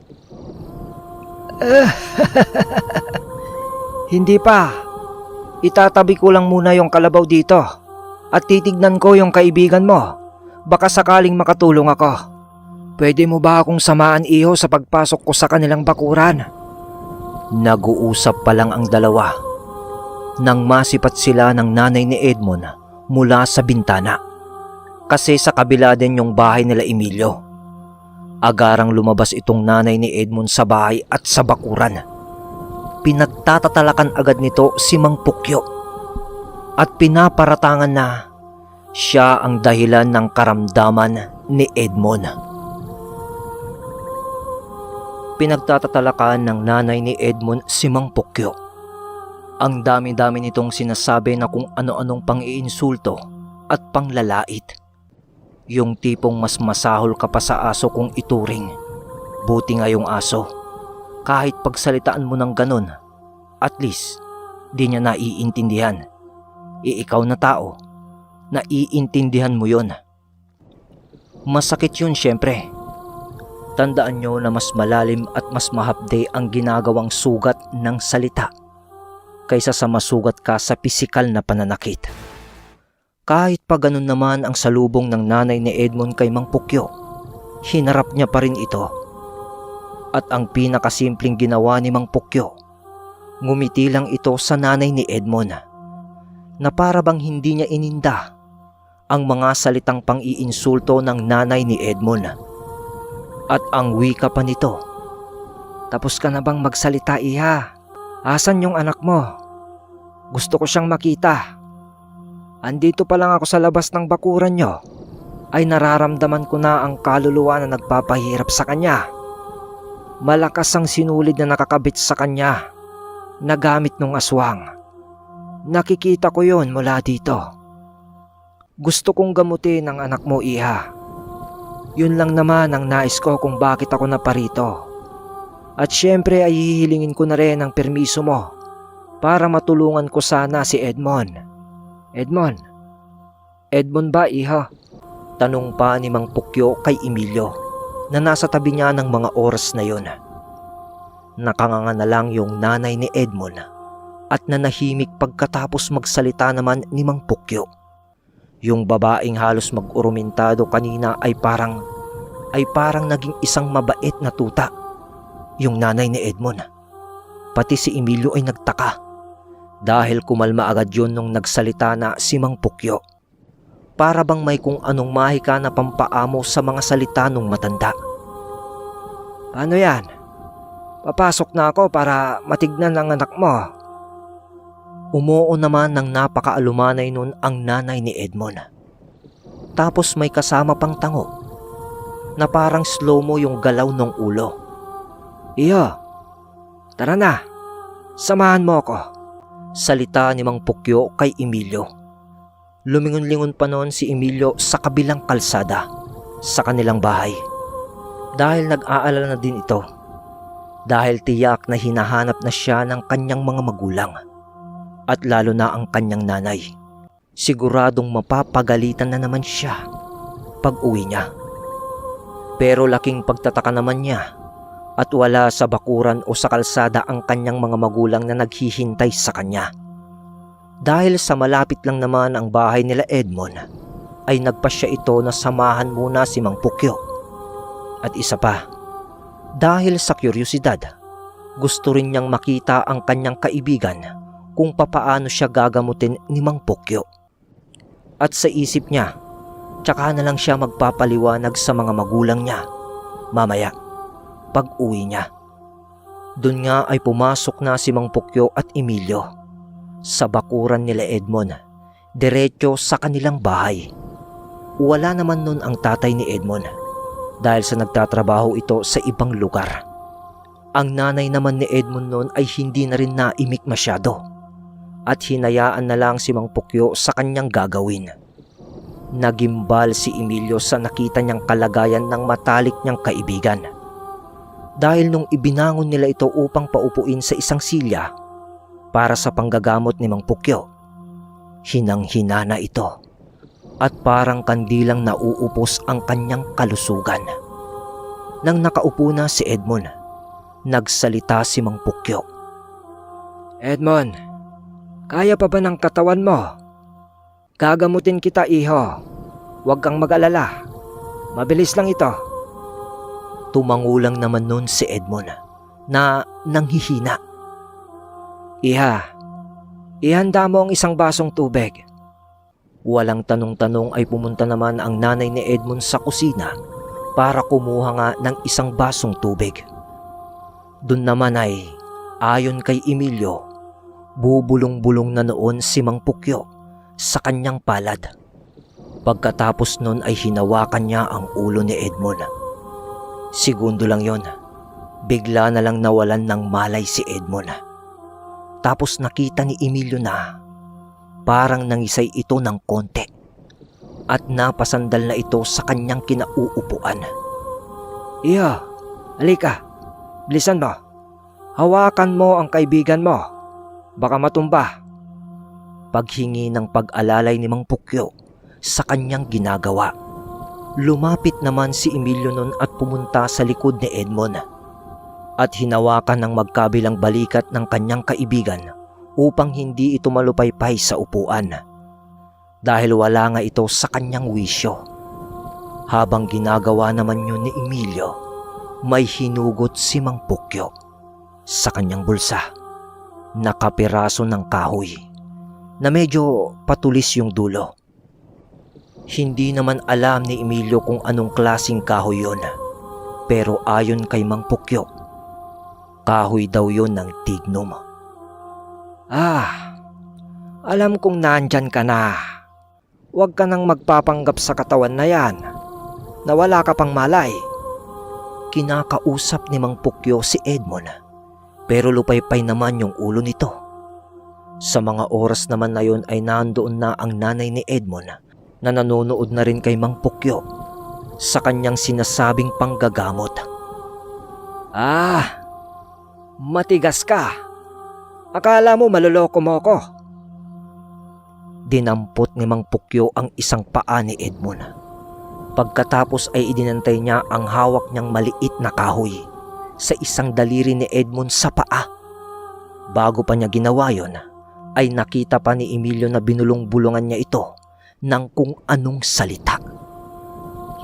Hindi pa. Itatabi ko lang muna yung kalabaw dito at titignan ko yung kaibigan mo. Baka sakaling makatulong ako. Pwede mo ba akong samaan iyo sa pagpasok ko sa kanilang bakuran? Nag-uusap pa lang ang dalawa nang masipat sila ng nanay ni Edmond mula sa bintana. Kasi sa kabila din yung bahay nila Emilio. Agarang lumabas itong nanay ni Edmond sa bahay at sa bakuran. Pinagtatatalakan agad nito si Mang Pukyo at pinaparatangan na siya ang dahilan ng karamdaman ni Edmond. Pinagtatatalakan ng nanay ni Edmond si Mang Pukyo. Ang dami-dami nitong sinasabi na kung ano-anong pang-iinsulto at panglalait. Yung tipong mas masahol ka pa sa aso kung ituring. Buti nga yung aso. Kahit pagsalitaan mo ng ganun, at least di niya naiintindihan. Ikaw na tao, naiintindihan mo yon. Masakit yun syempre. Tandaan nyo na mas malalim at mas mahapde ang ginagawang sugat ng salita kaysa sa masugat ka sa pisikal na pananakit. Kahit pa ganun naman ang salubong ng nanay ni Edmond kay Mang Pukyo, hinarap niya pa rin ito. At ang pinakasimpleng ginawa ni Mang Pukyo, ngumiti lang ito sa nanay ni Edmond na para bang hindi niya ininda ang mga salitang pang-iinsulto ng nanay ni Edmond. At ang wika pa nito, "Tapos ka na bang magsalita, iha? Asan yung anak mo? Gusto ko siyang makita. Andito pa lang ako sa labas ng bakuran nyo, ay nararamdaman ko na ang kaluluwa na nagpapahirap sa kanya. Malakas ang sinulid na nakakabit sa kanya na gamit ng aswang. Nakikita ko yon mula dito. Gusto kong gamutin ang anak mo, iha. Yun lang naman ang nais ko kung bakit ako naparito. At syempre ay hihilingin ko na rin ang permiso mo para matulungan ko sana si Edmond." "Edmond? Edmond ba, iha?" Tanong pa ni Mang Pukyo kay Emilio na nasa tabi niya ng mga oras na yon. Nakanganga na lang yung nanay ni Edmond at nanahimik pagkatapos magsalita naman ni Mang Pukyo. Yung babaeng halos mag-urumentado kanina ay parang naging isang mabait na tuta. Yung nanay ni Edmond. Pati si Emilio ay nagtaka dahil kumalma agad yun nung nagsalita na si Mang Pukyo. Para bang may kung anong mahika na pampaamo sa mga salita nung matanda. "Paano yan? Papasok na ako para matignan ang anak mo." Umuo naman ng napakaalumanay nun ang nanay ni Edmond. Tapos may kasama pang tango na parang slow-mo yung galaw ng ulo. "Iyo, tara na, samahan mo ako." Salita ni Mang Pukyo kay Emilio. Lumingon-lingon pa noon si Emilio sa kabilang kalsada sa kanilang bahay. Dahil nag-aalala na din ito. Dahil tiyak na hinahanap na siya ng kanyang mga magulang. At lalo na ang kanyang nanay. Siguradong mapapagalitan na naman siya pag uwi niya. Pero laking pagtataka naman niya at wala sa bakuran o sa kalsada ang kanyang mga magulang na naghihintay sa kanya. Dahil sa malapit lang naman ang bahay nila Edmond, ay nagpasya ito na samahan muna si Mang Pukyo. At isa pa, dahil sa kuryosidad, gusto rin niyang makita ang kanyang kaibigan kung papaano siya gagamutin ni Mang Pukyo. At sa isip niya, tsaka na lang siya magpapaliwanag sa mga magulang niya mamaya pag-uwi niya. Doon nga ay pumasok na si Mang Pukyo at Emilio sa bakuran nila Edmond, diretso sa kanilang bahay. Wala naman nun ang tatay ni Edmond dahil sa nagtatrabaho ito sa ibang lugar. Ang nanay naman ni Edmond nun ay hindi na rin naimik masyado at hinayaan na lang si Mang Pukyo sa kanyang gagawin. Nagimbal si Emilio sa nakita niyang kalagayan ng matalik niyang kaibigan. Dahil nung ibinangon nila ito upang paupuin sa isang silya para sa panggagamot ni Mang Pukyo, hinang-hina na ito at parang kandilang nauupos ang kanyang kalusugan. Nang nakaupo na si Edmond, nagsalita si Mang Pukyo. "Edmond, kaya pa ba ng katawan mo? Gagamutin kita, iho. Huwag kang mag-alala. Mabilis lang ito." Tumangulang naman nun si Edmond na nanghihina. "Iha, ihanda mo ang isang basong tubig." Walang tanong-tanong ay pumunta naman ang nanay ni Edmond sa kusina para kumuha nga ng isang basong tubig. Doon naman ay, ayon kay Emilio, bubulong-bulong na noon si Mang Pukyo sa kanyang palad. Pagkatapos nun ay hinawakan niya ang ulo ni Edmond. Segundo lang yon, bigla na lang nawalan ng malay si Edmond. Tapos nakita ni Emilio na parang nangisay ito ng konti at napasandal na ito sa kanyang kinauupuan. Iya, halika, bilisan mo. Hawakan mo ang kaibigan mo, baka matumba. Paghingi ng pag-alalay ni Mang Pukyo sa kanyang ginagawa. Lumapit naman si Emilio nun at pumunta sa likod ni Edmond at hinawakan ng magkabilang balikat ng kanyang kaibigan upang hindi ito malupaypay sa upuan dahil wala nga ito sa kanyang wisyo. Habang ginagawa naman yun ni Emilio, may hinugot si Mang Pukyo sa kanyang bulsa. Nakapiraso ng kahoy na medyo patulis yung dulo. Hindi naman alam ni Emilio kung anong klaseng kahoy yun, pero ayon kay Mang Pukyo, kahoy daw yun ng tignum. Alam kong nandyan ka na. Huwag ka nang magpapanggap sa katawan na yan, na wala ka pang malay. Kinakausap ni Mang Pukyo si Edmond, pero lupaypay naman yung ulo nito. Sa mga oras naman na yun ay nandoon na ang nanay ni Edmond na nanonood na rin kay Mang Pukyo sa kanyang sinasabing panggagamot. Matigas ka. Akala mo maloloko mo ko. Dinampot ni Mang Pukyo ang isang paa ni Edmond. Pagkatapos ay idinantay niya ang hawak niyang maliit na kahoy sa isang daliri ni Edmond sa paa. Bago pa niya ginawa yon, ay nakita pa ni Emilio na binulong-bulungan niya ito ng kung anong salita.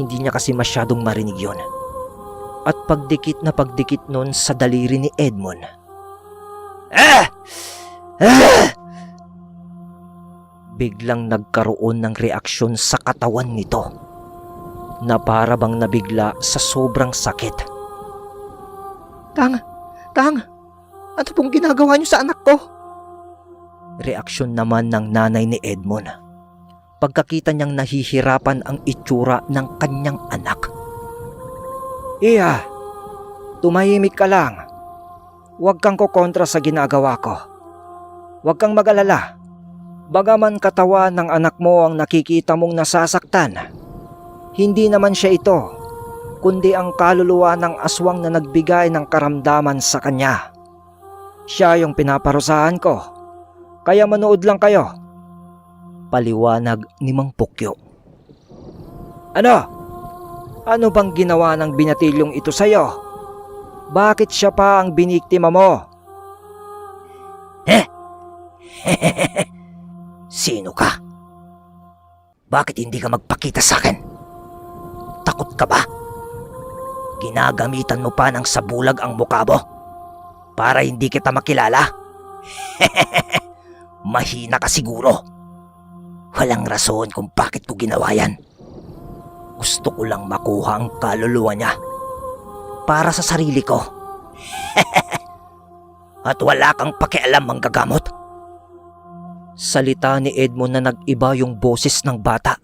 Hindi niya kasi masyadong marinig yon. At pagdikit na pagdikit nun sa daliri ni Edmond. Biglang nagkaroon ng reaksyon sa katawan nito na para bang nabigla sa sobrang sakit. Tang, ano pong ginagawa niyo sa anak ko? Reaksyon naman ng nanay ni Edmond pagkakita niyang nahihirapan ang itsura ng kanyang anak. Iya, tumahimik ka lang. Huwag kang kukontra sa ginagawa ko. Huwag kang mag-alala. Bagaman katawan ng anak mo ang nakikita mong nasasaktan, hindi naman siya ito, kundi ang kaluluwa ng aswang na nagbigay ng karamdaman sa kanya. Siya yung pinaparusahan ko, kaya manood lang kayo. Paliwanag ni Mang Pukyo. Ano bang ginawa ng binatilyong ito sa'yo? Bakit siya pa ang biniktima mo? Sino ka? Bakit hindi ka magpakita sa akin? Takot ka ba? Ginagamitan mo pa ng sabulag ang mukha mo para hindi kita makilala? Mahina ka siguro. Walang rason kung bakit ko ginawa yan. Gusto ko lang makuha ang kaluluwa niya para sa sarili ko. At wala kang pakialam manggagamot. Salita ni Edmond na nag-iba yung boses ng bata.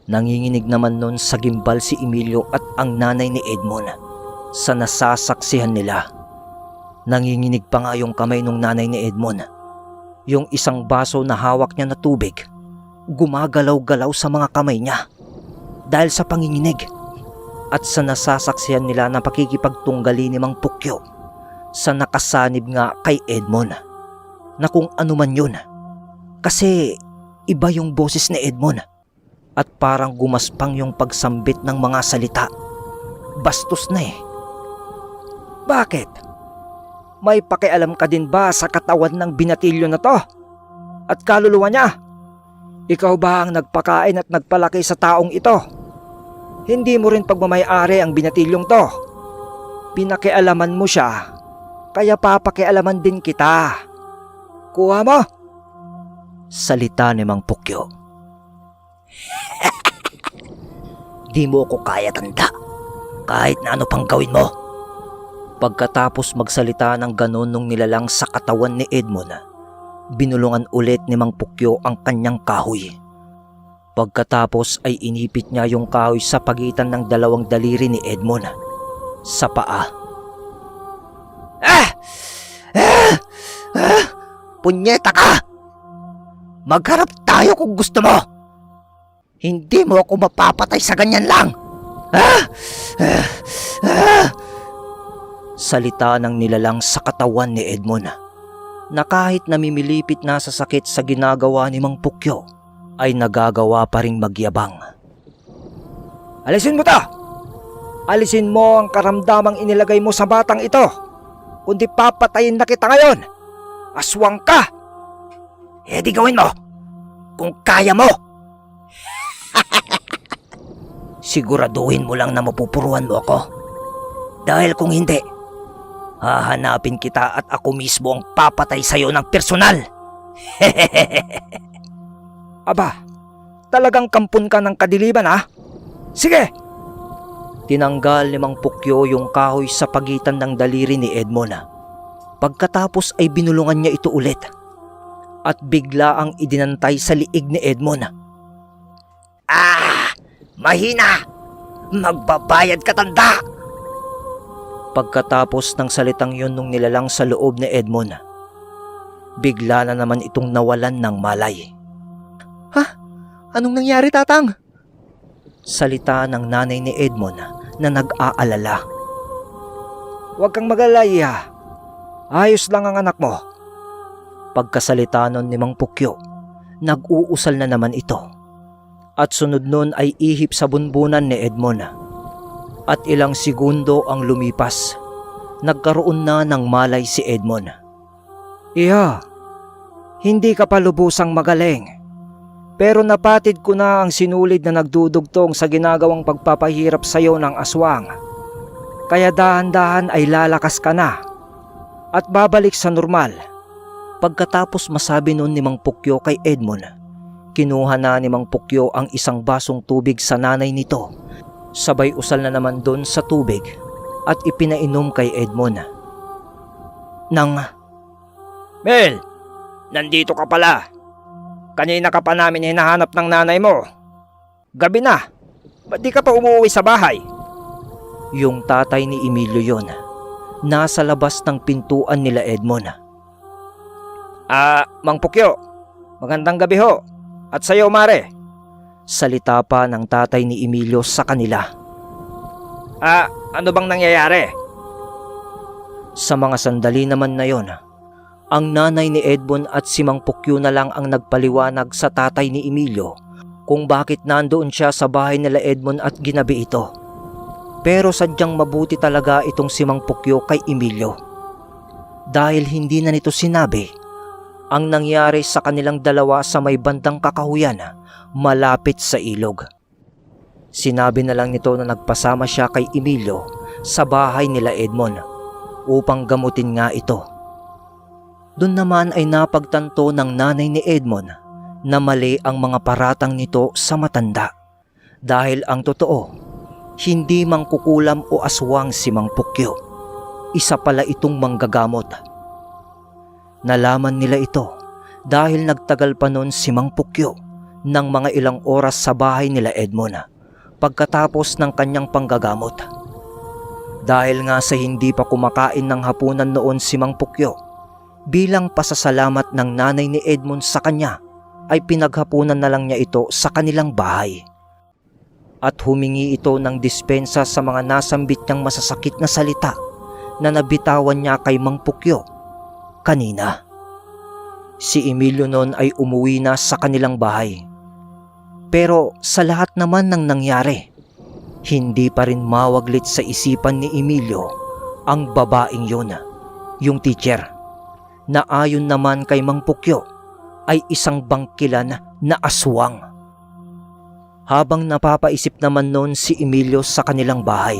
Nanginginig naman nun sa gimbal si Emilio at ang nanay ni Edmond sa nasasaksihan nila. Nanginginig pa nga yung kamay ng nanay ni Edmond. Yung isang baso na hawak niya na tubig, gumagalaw-galaw sa mga kamay niya dahil sa panginginig at sa nasasaksihan nila na pakikipagtunggali ni Mang Pukyo sa nakasanib nga kay Edmond na kung ano man yun. Kasi iba yung boses ni Edmond at parang gumaspang yung pagsambit ng mga salita. Bastos na eh. Bakit? May pakialam ka din ba sa katawan ng binatilyo na to? At kaluluwa niya? Ikaw ba ang nagpakain at nagpalaki sa taong ito? Hindi mo rin pagmamay-ari ang binatilyong to. Pinakialaman mo siya, kaya papakialaman din kita. Kuha mo! Salita ni Mang Pukyo. Di mo ko kaya, tanda. kahit na ano pang gawin mo. Pagkatapos magsalita ng ganon nung nilalang sa katawan ni Edmond, binulungan ulit ni Mang Pukyo ang kanyang kahoy. Pagkatapos ay inipit niya yung kahoy sa pagitan ng dalawang daliri ni Edmond sa paa. Punyeta ka! Magharap tayo kung gusto mo! Hindi mo ako mapapatay sa ganyan lang! Salita ng nilalang sa katawan ni Edmond na kahit namimilipit na sa sakit sa ginagawa ni Mang Pukyo ay nagagawa pa ring magyabang. Alisin mo to! Alisin mo ang karamdamang inilagay mo sa batang ito, kundi papatayin na kita ngayon! Aswang ka! Eh di gawin mo kung kaya mo! Siguraduhin mo lang na mapupuruan mo ako. Dahil kung hindi, hahanapin kita at ako mismo ang papatay sa'yo ng personal. Aba, talagang kampon ka ng kadiliman ha? Sige! Tinanggal ni Mang Pukyo yung kahoy sa pagitan ng daliri ni Edmond. Pagkatapos ay binulungan niya ito ulit at bigla ang idinantay sa liig ni Edmond. Mahina! Magbabayad ka, tanda! Pagkatapos ng salitang yun nung nilalang sa loob ni Edmond, bigla na naman itong nawalan ng malay. Ha? Anong nangyari, tatang? Salita ng nanay ni Edmond na nag-aalala. Huwag kang mag-alala. Ayos lang ang anak mo. Pagkasalita nun ni Mang Pukyo, nag-uusal na naman ito. At sunod nun ay ihip sa bunbunan ni Edmond. At ilang segundo ang lumipas. Nagkaroon na ng malay si Edmond. Iha, hindi ka pa lubusang magaling. Pero napatid ko na ang sinulid na nagdudugtong sa ginagawang pagpapahirap sa iyo ng aswang. Kaya dahan-dahan ay lalakas ka na at babalik sa normal. Pagkatapos masabi nun ni Mang Pukyo kay Edmond, kinuha na ni Mang Pukyo ang isang basong tubig sa nanay nito. Sabay usal na naman dun sa tubig at ipinainom kay Edmond. Mel, nandito ka pala. Kanina ka pa namin hinahanap ng nanay mo. Gabi na. Ba't di ka pa umuwi sa bahay? Yung tatay ni Emilio yon. Nasa labas ng pintuan nila Edmond. Mang Pukyo, magandang gabi ho. At sa'yo, Mare. Salita pa ng tatay ni Emilio sa kanila. Ano bang nangyayari? Sa mga sandali naman na yon, ang nanay ni Edmond at si Mang Pukyo na lang ang nagpaliwanag sa tatay ni Emilio kung bakit nandoon siya sa bahay nila Edmond at ginabi ito. Pero sadyang mabuti talaga itong si Mang Pukyo kay Emilio. Dahil hindi na nito sinabi ang nangyari sa kanilang dalawa sa may bandang kakahuyan malapit sa ilog. Sinabi na lang nito na nagpasama siya kay Emilio sa bahay nila Edmond upang gamutin nga ito. Doon naman ay napagtanto ng nanay ni Edmond na mali ang mga paratang nito sa matanda. Dahil ang totoo, hindi mangkukulam o aswang si Mang Pukyo. Isa pala itong manggagamot. Nalaman nila ito dahil nagtagal pa noon si Mang Pukyo ng mga ilang oras sa bahay nila Edmond pagkatapos ng kanyang panggagamot. Dahil nga sa hindi pa kumakain ng hapunan noon si Mang Pukyo, bilang pasasalamat ng nanay ni Edmond sa kanya ay pinaghapunan na lang niya ito sa kanilang bahay. At humingi ito ng dispensa sa mga nasambit niyang masasakit na salita na nabitawan niya kay Mang Pukyo kanina. Si Emilio noon ay umuwi na sa kanilang bahay. Pero sa lahat naman ng nangyari, hindi pa rin mawaglit sa isipan ni Emilio ang babaeng yun, yung teacher, na ayon naman kay Mang Pukyo ay isang bangkilan na aswang. Habang napapaisip naman noon si Emilio sa kanilang bahay,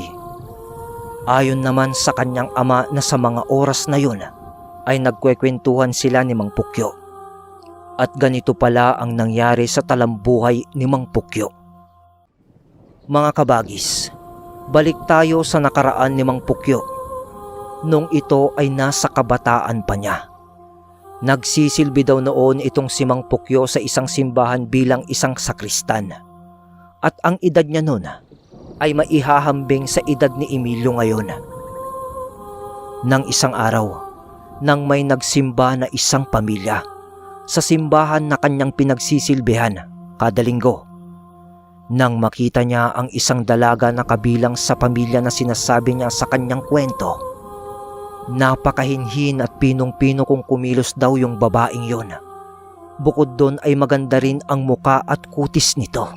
ayon naman sa kanyang ama na sa mga oras na yun ay nagkwekwentuhan sila ni Mang Pukyo. At ganito pala ang nangyari sa talambuhay ni Mang Pukyo. Mga kabagis, Balik tayo sa nakaraan ni Mang Pukyo. Nung ito ay nasa kabataan pa niya. Nagsisilbi daw noon itong si Mang Pukyo sa isang simbahan bilang isang sakristan. At ang edad niya noon ay maihahambing sa edad ni Emilio ngayon. Nang isang araw, nang may nagsimba na isang pamilya sa simbahan na kanyang pinagsisilbihan kada linggo. Nang makita niya ang isang dalaga na kabilang sa pamilya na sinasabi niya sa kanyang kwento, napakahinhin at pinong-pino kung kumilos daw yung babaeng yon. Bukod doon ay maganda rin ang muka at kutis nito.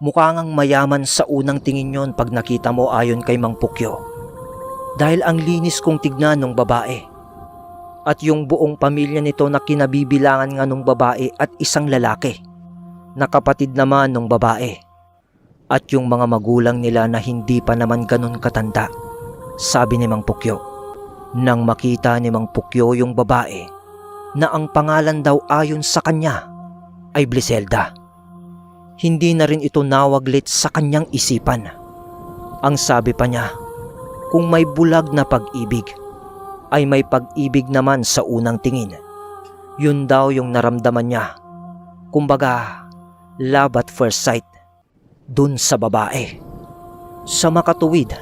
Mukha ngang mayaman sa unang tingin yon pag nakita mo ayon kay Mang Pukyo. Dahil ang linis kong tignan ng babae. At yung buong pamilya nito na kinabibilangan nga ng babae at isang lalaki na kapatid naman ng babae. At yung mga magulang nila na hindi pa naman ganun katanda, sabi ni Mang Pukyo. Nang makita ni Mang Pukyo yung babae na ang pangalan daw ayon sa kanya ay Bliselda, hindi na rin ito nawaglit sa kanyang isipan. Ang sabi pa niya, kung may bulag na pag-ibig, ay may pag-ibig naman sa unang tingin. Yun daw yung naramdaman niya. Kumbaga, love at first sight dun sa babae. Sa makatuwid,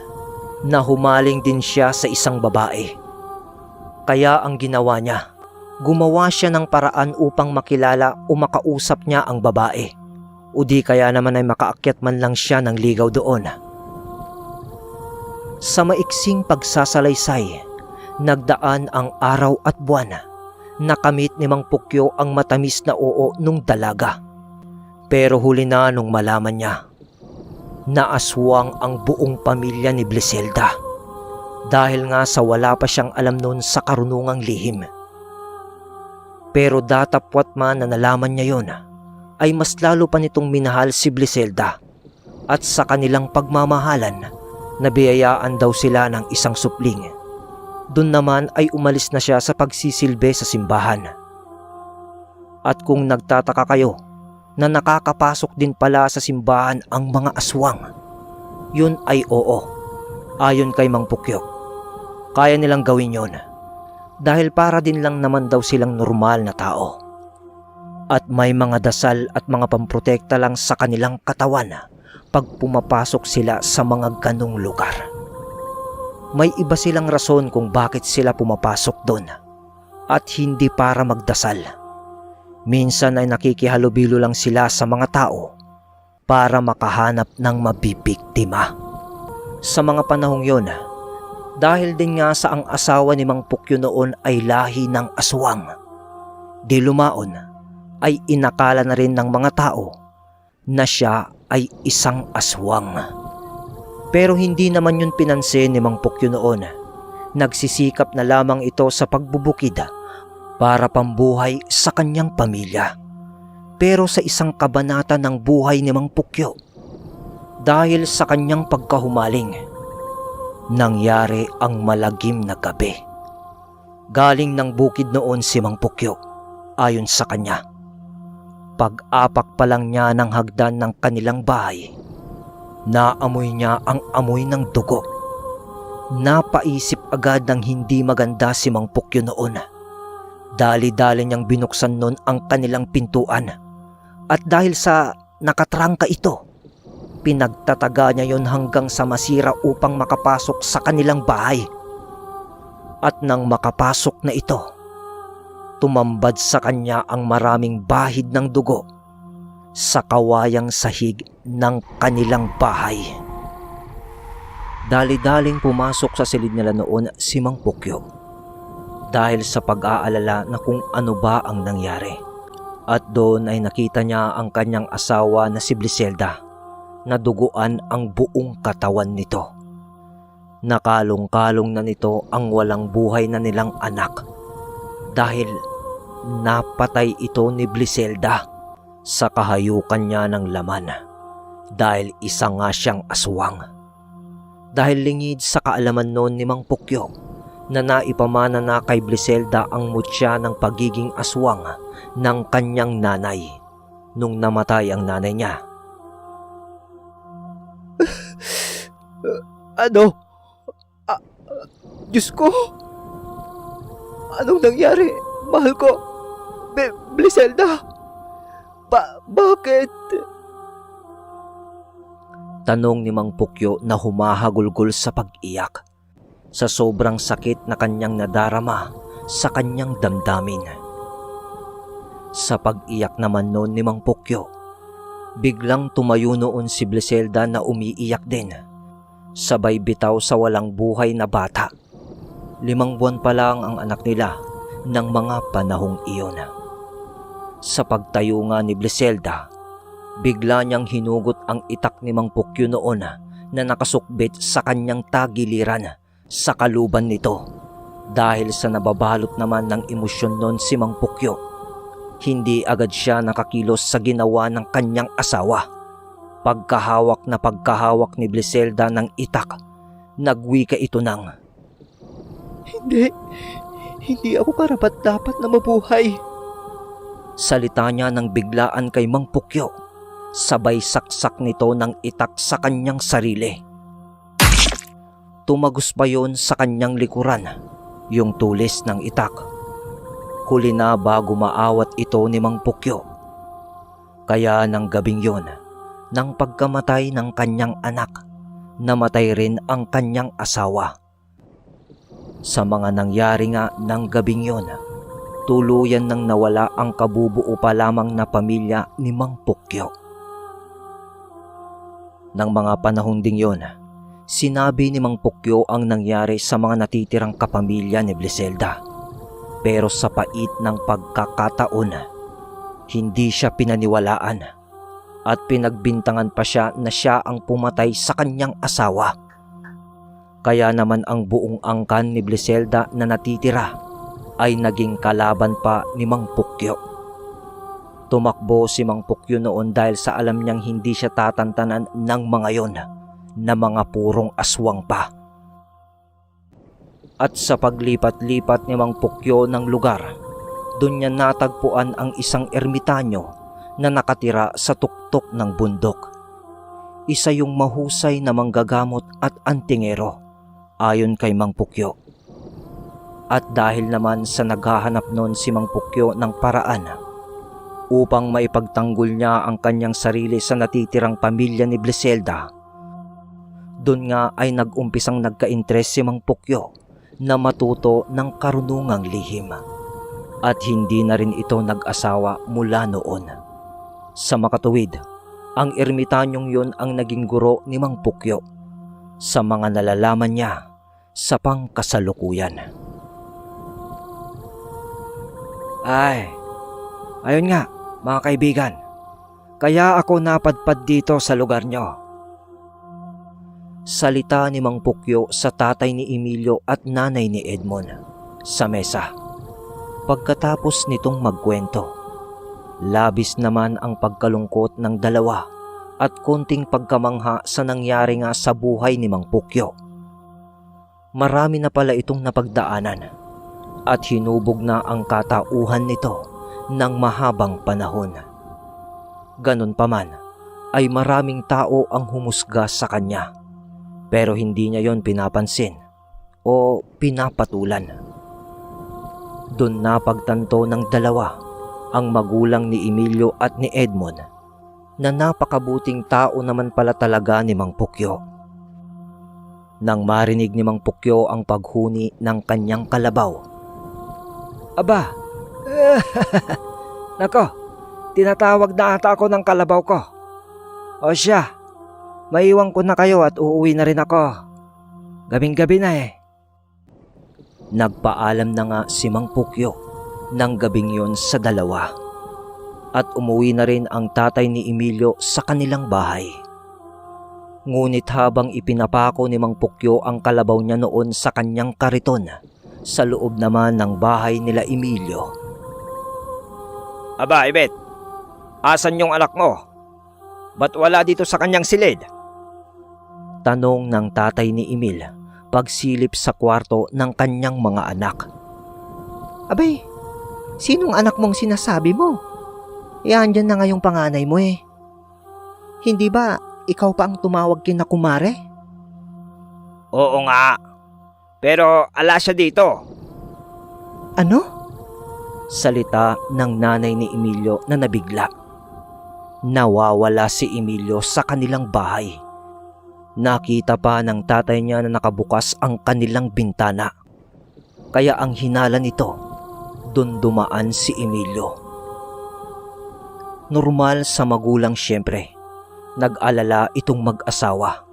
na humaling din siya sa isang babae. Kaya ang ginawa niya, gumawa siya ng paraan upang makilala o makausap niya ang babae. O di kaya naman ay makaakyat man lang siya ng ligaw doon. Sa maiksing pagsasalaysay, nagdaan ang araw at buwan. Nakamit ni Mang Pukyo ang matamis na oo nung dalaga. Pero huli na nung malaman niya, naaswang ang buong pamilya ni Bliselda. Dahil nga sa wala pa siyang alam noon sa karunungang lihim. Pero datapwat man na nalaman niya yon, ay mas lalo pa nitong minahal si Bliselda. At sa kanilang pagmamahalan, nabiyayaan daw sila ng isang supling. Doon naman ay umalis na siya sa pagsisilbi sa simbahan. At kung nagtataka kayo na nakakapasok din pala sa simbahan ang mga aswang, yun ay oo. Ayon kay Mang Pukyo, kaya nilang gawin yon dahil para din lang naman daw silang normal na tao. At may mga dasal at mga pamprotekta lang sa kanilang katawan pag pumapasok sila sa mga ganong lugar. May iba silang rason kung bakit sila pumapasok doon at hindi para magdasal. Minsan ay nakikihalubilo lang sila sa mga tao para makahanap ng mabibiktima. Sa mga panahong yon, dahil din nga sa ang asawa ni Mang Pukyo noon ay lahi ng aswang, di lumaon ay inakala na rin ng mga tao na siya ay isang aswang. Pero hindi naman yun pinansin ni Mang Pukyo noon. Nagsisikap na lamang ito sa pagbubukid para pambuhay sa kanyang pamilya. Pero sa isang kabanata ng buhay ni Mang Pukyo, dahil sa kanyang pagkahumaling, nangyari ang malagim na gabi. Galing ng bukid noon si Mang Pukyo, ayon sa kanya. Pag-apak pa lang niya ng hagdan ng kanilang bahay, naamoy niya ang amoy ng dugo. Napaisip agad ng hindi maganda si Mang Pukyo noon. Dali-dali niyang binuksan noon ang kanilang pintuan. At dahil sa nakatrangka ito, pinagtataga niya yon hanggang sa masira upang makapasok sa kanilang bahay. At nang makapasok na ito, tumambad sa kanya ang maraming bahid ng dugo sa kawayang sahig ng kanilang bahay. Dali-daling pumasok sa silid nila noon si Mang Pukyo dahil sa pag-aalala na kung ano ba ang nangyari. At doon ay nakita niya ang kanyang asawa na si Bliselda na duguan ang buong katawan nito. Nakalong-kalong na nito ang walang buhay na nilang anak dahil napatay ito ni Bliselda sa kahayukan niya ng laman dahil isa nga siyang aswang. Dahil lingid sa kaalaman noon ni Mang Pukyo na naipamana na kay Bliselda ang mutya ng pagiging aswang ng kanyang nanay nung namatay ang nanay niya. Ano? Ah, Diyos ko! Anong nangyari? Mahal ko! Bliselda! Bakit? Tanong ni Mang Pukyo na humahagulgol sa pag-iyak sa sobrang sakit na kanyang nadarama sa kanyang damdamin. Sa pag-iyak naman noon ni Mang Pukyo, biglang tumayo noon si Bliselda na umiiyak din, sabay bitaw sa walang buhay na bata. 5 buwan pa lang ang anak nila ng mga panahong iyon. Sa pagtayo nga ni Bliselda, bigla niyang hinugot ang itak ni Mang Pukyo noon na nakasukbit sa kanyang tagiliran sa kaluban nito. Dahil sa nababalot naman ng emosyon noon si Mang Pukyo, hindi agad siya nakakilos sa ginawa ng kanyang asawa. Pagkahawak ni Bliselda ng itak, nagwika ito ng, Hindi ako karapat-dapat na mabuhay. salita niya ng biglaan kay Mang Pukyo, sabay saksak nito ng itak sa kanyang sarili. Tumagos pa yon sa kanyang likuran, yung tulis ng itak. Huli na bago maawat ito ni Mang Pukyo. Kaya ng gabing yon, nang pagkamatay ng kanyang anak, namatay rin ang kanyang asawa. Sa mga nangyari nga ng gabing yon, tuluyan nang nawala ang kabubuo pa lamang na pamilya ni Mang Pukyo. Nang mga panahon ding yon, sinabi ni Mang Pukyo ang nangyari sa mga natitirang kapamilya ni Bliselda. Pero sa pait ng pagkakataon, hindi siya pinaniwalaan at pinagbintangan pa siya na siya ang pumatay sa kanyang asawa. Kaya naman ang buong angkan ni Bliselda na natitira ay naging kalaban pa ni Mang Pukyo. Tumakbo si Mang Pukyo noon dahil sa alam niyang hindi siya tatantanan ng mga yon na mga purong aswang pa. At sa paglipat-lipat ni Mang Pukyo ng lugar, doon niya natagpuan ang isang ermitanyo na nakatira sa tuktok ng bundok. Isa yung mahusay na manggagamot at antingero, ayon kay Mang Pukyo. At dahil naman sa naghahanap noon si Mang Pukyo ng paraan upang maipagtanggol niya ang kanyang sarili sa natitirang pamilya ni Bliselda, doon nga ay nag-umpisang nagka-interes si Mang Pukyo na matuto ng karunungang lihim. At hindi na rin ito nag-asawa mula noon. Sa makatuwid, ang ermitanyong yon ang naging guro ni Mang Pukyo sa mga nalalaman niya sa pangkasalukuyan. Ayun nga, mga kaibigan. Kaya ako napadpad dito sa lugar nyo. Salita ni Mang Pukyo sa tatay ni Emilio at nanay ni Edmond sa mesa. Pagkatapos nitong magkwento, labis naman ang pagkalungkot ng dalawa at konting pagkamangha sa nangyari nga sa buhay ni Mang Pukyo. Marami na pala itong napagdaanan at hinubog na ang katauhan nito ng mahabang panahon. Ganun pa man ay maraming tao ang humusga sa kanya, pero hindi niya yon pinapansin o pinapatulan. Doon napagtanto ng dalawa, ang magulang ni Emilio at ni Edmond, na napakabuting tao naman pala talaga ni Mang Pukyo. Nang marinig ni Mang Pukyo ang paghuni ng kanyang kalabaw, Aba, nako, tinatawag na ata ako ng kalabaw ko. O siya, maiwan ko na kayo at uuwi na rin ako. Gabing-gabi na eh. Nagpaalam na nga si Mang Pukyo ng gabing yon sa dalawa at umuwi na rin ang tatay ni Emilio sa kanilang bahay. Ngunit habang ipinapako ni Mang Pukyo ang kalabaw niya noon sa kanyang kariton, sa loob naman ng bahay nila Emilio. Aba, Ibet, asan yung anak mo? Ba't wala dito sa kanyang silid? Tanong ng tatay ni Emil pagsilip sa kwarto ng kanyang mga anak. Abay, sinong anak mong sinasabi mo? Andyan na nga yung panganay mo eh. Hindi ba ikaw pa ang tumawag kina kumare? Oo nga. Pero ala siya dito. Ano? Salita ng nanay ni Emilio na nabigla. Nawawala si Emilio sa kanilang bahay. Nakita pa ng tatay niya na nakabukas ang kanilang bintana. Kaya ang hinala nito, dun dumaan si Emilio. Normal sa magulang siyempre. Nag-alala itong mag-asawa.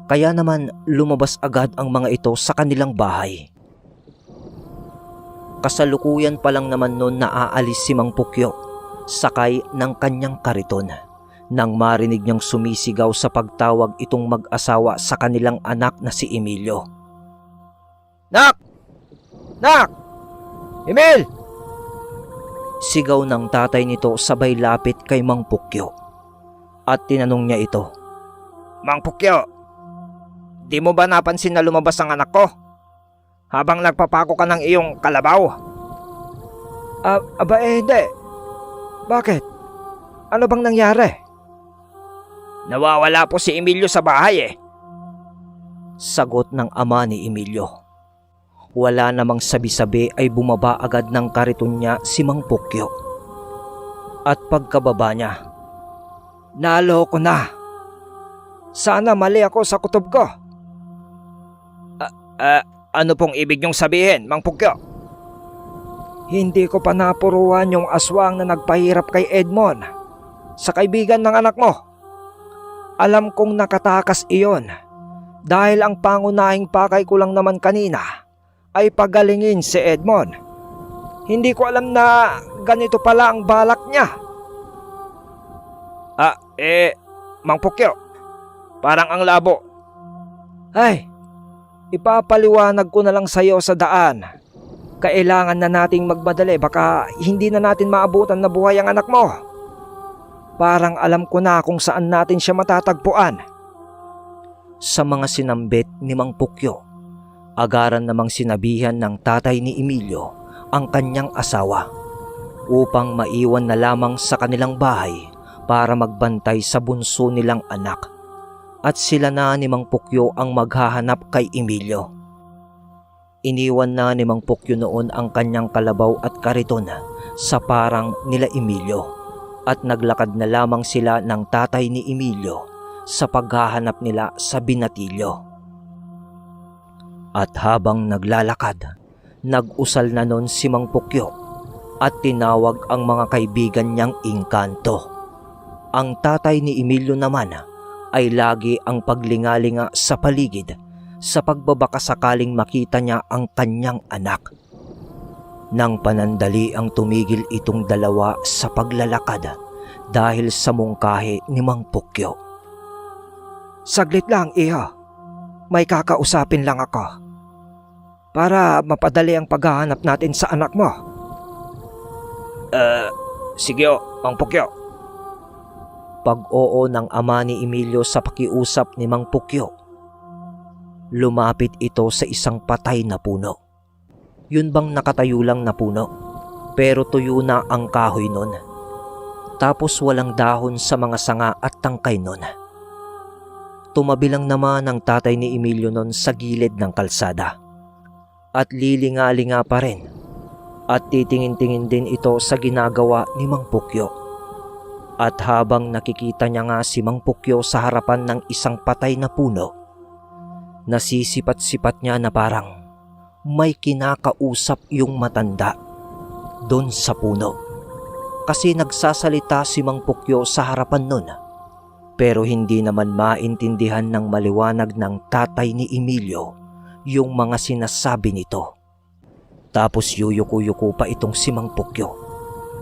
Kaya naman lumabas agad ang mga ito sa kanilang bahay. Kasalukuyan pa lang naman noon na aalis si Mang Pukyo sakay ng kanyang kariton nang marinig niyang sumisigaw sa pagtawag itong mag-asawa sa kanilang anak na si Emilio. Nak! Nak! Emil! Sigaw ng tatay nito sabay lapit kay Mang Pukyo at tinanong niya ito. Mang Pukyo, di mo ba napansin na lumabas ang anak ko? Habang nagpapako ka ng iyong kalabaw? Hindi. Bakit? Ano bang nangyari? Nawawala po si Emilio sa bahay eh. Sagot ng ama ni Emilio. Wala namang sabi-sabi ay bumaba agad ng kariton niya si Mang Pukyo. At pagkababa niya, Naloko na. Sana mali ako sa kutob ko. Ano pong ibig niyong sabihin, Mang Pukyo? Hindi ko pa napuruan yung aswang na nagpahirap kay Edmond sa kaibigan ng anak mo. Alam kong nakatakas iyon dahil ang pangunahing pakay ko lang naman kanina ay pagalingin si Edmond. Hindi ko alam na ganito pala ang balak niya. Mang Pukyo, parang ang labo. Ay, ipapaliwanag ko na lang sa'yo sa daan. Kailangan na nating magmadali, baka hindi na natin maabutan na buhay ang anak mo. Parang alam ko na kung saan natin siya matatagpuan. Sa mga sinambit ni Mang Pukyo, agaran namang sinabihan ng tatay ni Emilio ang kanyang asawa upang maiwan na lamang sa kanilang bahay para magbantay sa bunso nilang anak. At sila na ni Mang Pukyo ang maghahanap kay Emilio. Iniwan na ni Mang Pukyo noon ang kanyang kalabaw at kariton sa parang nila Emilio at naglakad na lamang sila ng tatay ni Emilio sa paghahanap nila sa binatilyo. At habang naglalakad, nag-usal na noon si Mang Pukyo at tinawag ang mga kaibigan niyang engkanto. Ang tatay ni Emilio naman ay lagi ang paglingalinga sa paligid sa pagbabaka sakaling makita niya ang kanyang anak. Nang panandali ang tumigil itong dalawa sa paglalakad dahil sa mungkahi ni Mang Pukyo. Saglit lang, iho. May kakausapin lang ako. Para mapadali ang paghahanap natin sa anak mo. Sige Mang Pukyo. Pag-oo ng ama ni Emilio sa pakiusap ni Mang Pukyo, lumapit ito sa isang patay na puno. Yun bang nakatayo lang na puno, pero tuyo na ang kahoy nun. Tapos walang dahon sa mga sanga at tangkay nun. Tumabi lang naman ang tatay ni Emilio nun sa gilid ng kalsada. At lilinga-linga pa rin. At titingin-tingin din ito sa ginagawa ni Mang Pukyo. At habang nakikita niya nga si Mang Pukyo sa harapan ng isang patay na puno, nasisipat-sipat niya na parang may kinakausap yung matanda doon sa puno. Kasi nagsasalita si Mang Pukyo sa harapan nun. Pero hindi naman maintindihan ng maliwanag ng tatay ni Emilio yung mga sinasabi nito. Tapos yuyuko-yuko pa itong si Mang Pukyo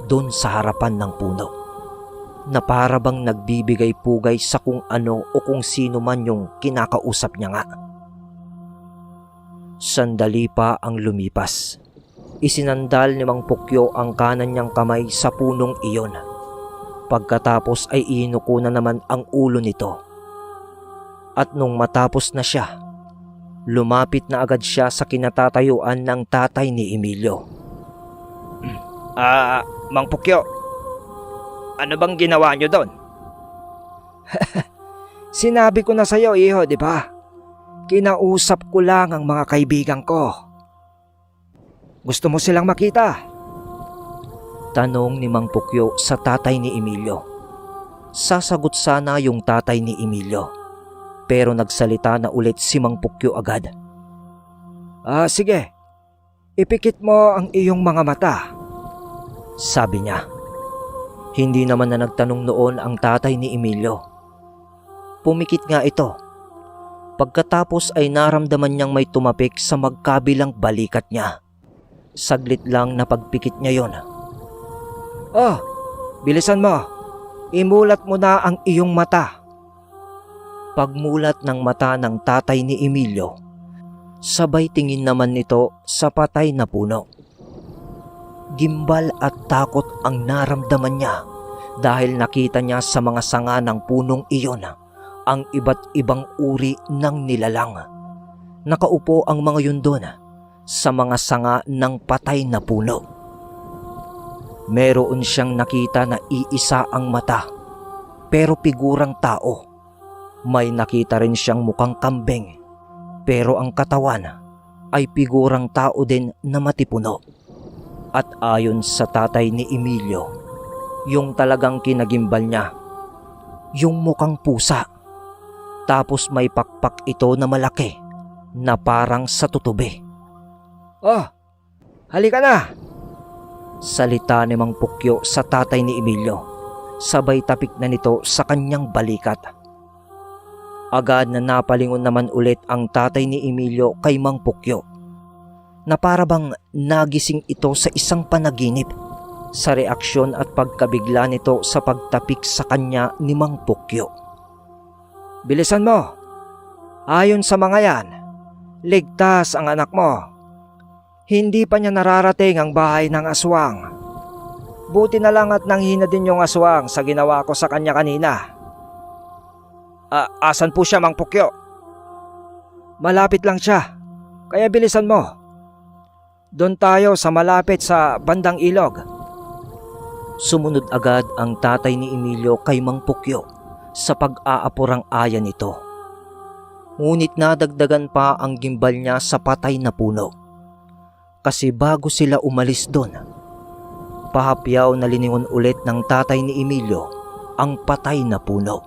doon sa harapan ng puno, na para bang nagbibigay pugay sa kung ano o kung sino man yung kinakausap niya nga. Sandali pa ang lumipas. Isinandal ni Mang Pukyo ang kanan niyang kamay sa punong iyon. Pagkatapos ay inuko na naman ang ulo nito. At nung matapos na siya, lumapit na agad siya sa kinatatayuan ng tatay ni Emilio. Mang Pukyo, ano bang ginawa niyo doon? Sinabi ko na sa'yo, iho, di ba? Kinausap ko lang ang mga kaibigan ko. Gusto mo silang makita? Tanong ni Mang Pukyo sa tatay ni Emilio. Sasagot sana yung tatay ni Emilio, pero nagsalita na ulit si Mang Pukyo agad. Sige. Ipikit mo ang iyong mga mata. Sabi niya. Hindi naman na nagtanong noon ang tatay ni Emilio. Pumikit nga ito. Pagkatapos ay naramdaman niyang may tumapik sa magkabilang balikat niya. Saglit lang na pagpikit niya yon. Bilisan mo. Imulat mo na ang iyong mata. Pagmulat ng mata ng tatay ni Emilio, sabay tingin naman nito sa patay na puno. Gimbal at takot ang naramdaman niya dahil nakita niya sa mga sanga ng punong iyon ang iba't ibang uri ng nilalang. Nakaupo ang mga yun doon sa mga sanga ng patay na puno. Meron siyang nakita na iisa ang mata, pero figurang tao. May nakita rin siyang mukhang kambing, pero ang katawan ay figurang tao din na matipuno. At ayon sa tatay ni Emilio, yung talagang kinagimbal niya, yung mukhang pusa. Tapos may pakpak ito na malaki na parang sa tutubi. Halika na! Salita ni Mang Pukyo sa tatay ni Emilio, sabay tapik na nito sa kanyang balikat. Agad na napalingon naman ulit ang tatay ni Emilio kay Mang Pukyo, na para bang nagising ito sa isang panaginip sa reaksyon at pagkabigla nito sa pagtapik sa kanya ni Mang Pukyo. Bilisan mo. Ayon sa mga yan, ligtas ang anak mo. Hindi pa niya nararating ang bahay ng aswang. Buti na lang at nanghina din yung aswang sa ginawa ko sa kanya kanina. Asan po siya, Mang Pukyo? Malapit lang siya, kaya bilisan mo. Doon tayo sa malapit sa bandang ilog. Sumunod agad ang tatay ni Emilio kay Mang Pukyo sa pag-aapurang aya nito. Ngunit nadagdagan pa ang gimbal niya sa patay na puno. Kasi bago sila umalis doon, pahapyaw na liningon ulit ng tatay ni Emilio ang patay na puno.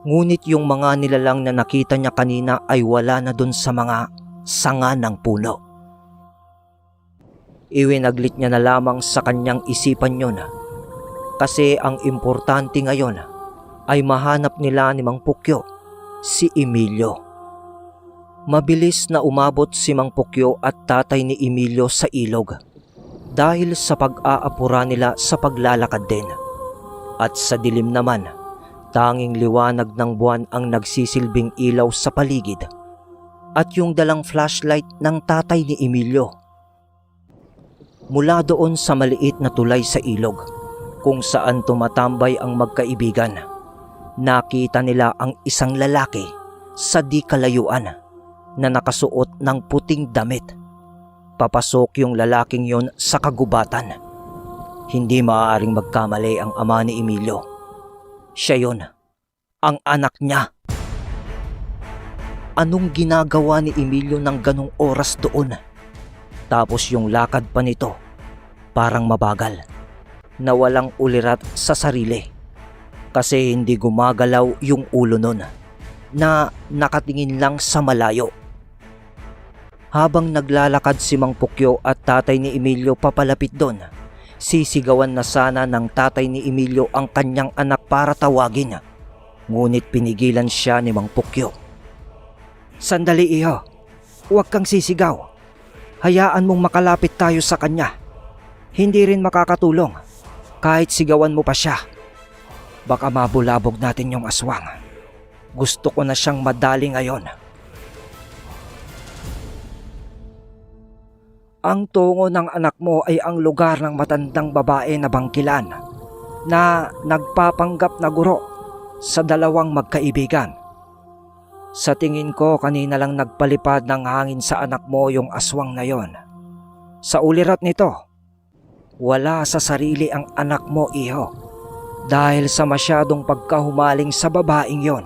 Ngunit yung mga nilalang na nakita niya kanina ay wala na doon sa mga sanga ng puno. Iwinaglit niya na lamang sa kanyang isipan yun, kasi ang importante ngayon ay mahanap nila ni Mang Pukyo si Emilio. Mabilis na umabot si Mang Pukyo at tatay ni Emilio sa ilog dahil sa pag-aapura nila sa paglalakad din. At sa dilim naman, tanging liwanag ng buwan ang nagsisilbing ilaw sa paligid at yung dalang flashlight ng tatay ni Emilio. Mula doon sa maliit na tulay sa ilog kung saan tumatambay ang magkaibigan, nakita nila ang isang lalaki sa di kalayuan na nakasuot ng puting damit. Papasok yung lalaking yon sa kagubatan. Hindi maaaring magkamali ang ama ni Emilio. Siya yon, ang anak niya. Anong ginagawa ni Emilio ng ganong oras doon? Tapos yung lakad pa nito, parang mabagal, na walang ulirat sa sarili. Kasi hindi gumagalaw yung ulo nun, na nakatingin lang sa malayo. Habang naglalakad si Mang Pukyo at tatay ni Emilio papalapit doon, sisigawan na sana ng tatay ni Emilio ang kanyang anak para tawagin. Ngunit pinigilan siya ni Mang Pukyo. Sandali, iho. Huwag kang sisigaw. Hayaan mong makalapit tayo sa kanya. Hindi rin makakatulong kahit sigawan mo pa siya. Baka mabulabog natin yung aswang. Gusto ko na siyang madali ngayon. Ang tungo ng anak mo ay ang lugar ng matandang babae na bangkilan na nagpapanggap na guro sa dalawang magkaibigan. Sa tingin ko kanina lang nagpalipad ng hangin sa anak mo yung aswang na yon. Sa ulirat nito, wala sa sarili ang anak mo, iho, dahil sa masyadong pagkahumaling sa babaeng yon.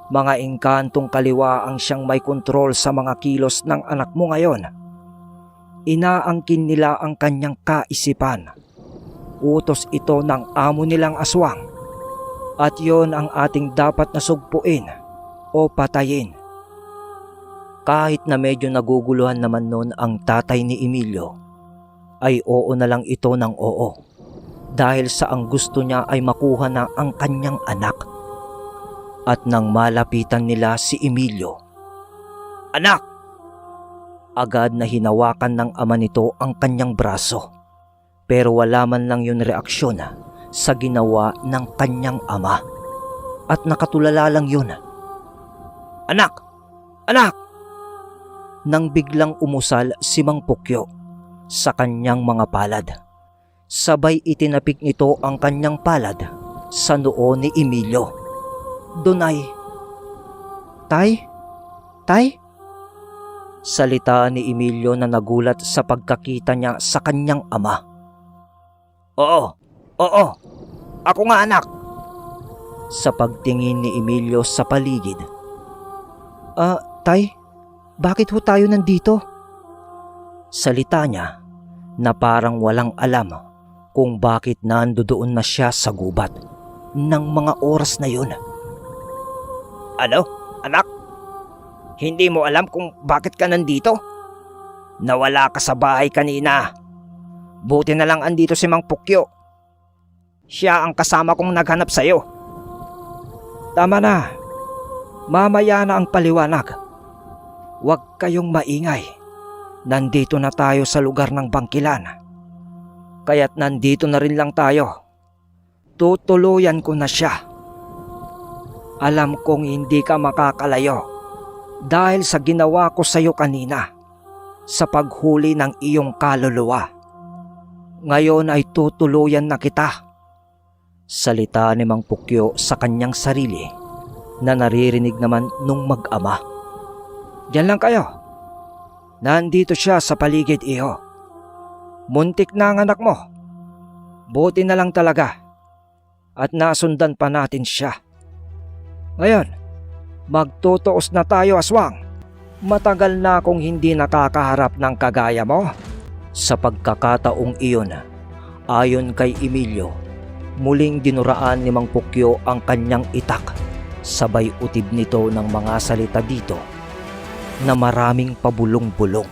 Mga engkantong kaliwa ang siyang may kontrol sa mga kilos ng anak mo ngayon. Inaangkin nila ang kanyang kaisipan. Utos ito ng amo nilang aswang. At yon ang ating dapat na sugpuin o patayin. Kahit na medyo naguguluhan naman noon ang tatay ni Emilio, ay oo na lang ito ng oo. Dahil sa ang gusto niya ay makuha na ang kanyang anak. At nang malapitan nila si Emilio, Anak! agad na hinawakan ng ama nito ang kanyang braso. Pero wala man lang yun reaksyon sa ginawa ng kanyang ama. At nakatulala lang yun. Anak! Anak! Nang biglang umusal si Mang Pukyo sa kanyang mga palad. Sabay itinapik nito ang kanyang palad sa noo ni Emilio. Doon ay, Tay? Tay? Salita ni Emilio na nagulat sa pagkakita niya sa kanyang ama. Oo! Oo! Ako nga, anak! Sa pagtingin ni Emilio sa paligid. Tay? Bakit ho tayo nandito? Salita niya na parang walang alam kung bakit nandoon na siya sa gubat ng mga oras na yun. Ano? Anak? Hindi mo alam kung bakit ka nandito? Nawala ka sa bahay kanina. Buti na lang andito si Mang Pukyo. Siya ang kasama kong naghanap sa'yo. Tama na. Mamaya na ang paliwanag. Huwag kayong maingay. Nandito na tayo sa lugar ng bangkilan. Kaya't nandito na rin lang tayo. Tutuluyan ko na siya. Alam kong hindi ka makakalayo dahil sa ginawa ko sa iyo kanina sa paghuli ng iyong kaluluwa. Ngayon ay tutuluyan na kita. Salita ni Mang Pukyo sa kanyang sarili na naririnig naman nung mag-ama. Diyan lang kayo. Nandito siya sa paligid, iho. Muntik na ang anak mo. Buti na lang talaga. At nasundan pa natin siya. Ngayon, magtutuos na tayo, aswang. Matagal na akong hindi nakakaharap ng kagaya mo. Sa pagkakataong iyon, ayon kay Emilio, muling dinuraan ni Mang Pukyo ang kanyang itak. Sabay utib nito ng mga salita dito na maraming pabulong-bulong.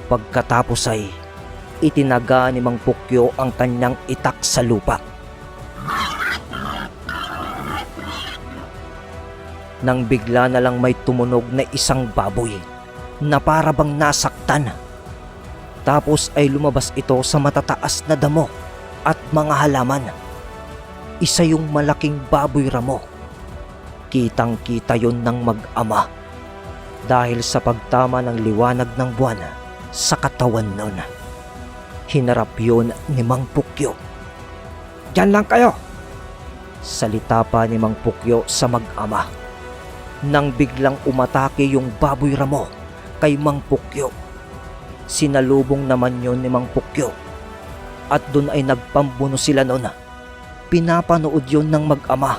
Pagkatapos ay itinaga ni Mang Pukyo ang kanyang itak sa lupa. Nang bigla na lang may tumunog na isang baboy na para bang nasaktan. Tapos ay lumabas ito sa matataas na damo at mga halaman. Isa yung malaking baboy ramo. Kitang-kita yon ng mag-ama dahil sa pagtama ng liwanag ng buwan sa katawan nun. Hinarap yun ni Mang Pukyo. Diyan lang kayo! Salita pa ni Mang Pukyo sa mag-ama. Nang biglang umatake yung baboy ramo kay Mang Pukyo. Sinalubong naman yun ni Mang Pukyo. At dun ay nagpambuno sila nun. Pinapanood yun ng mag-ama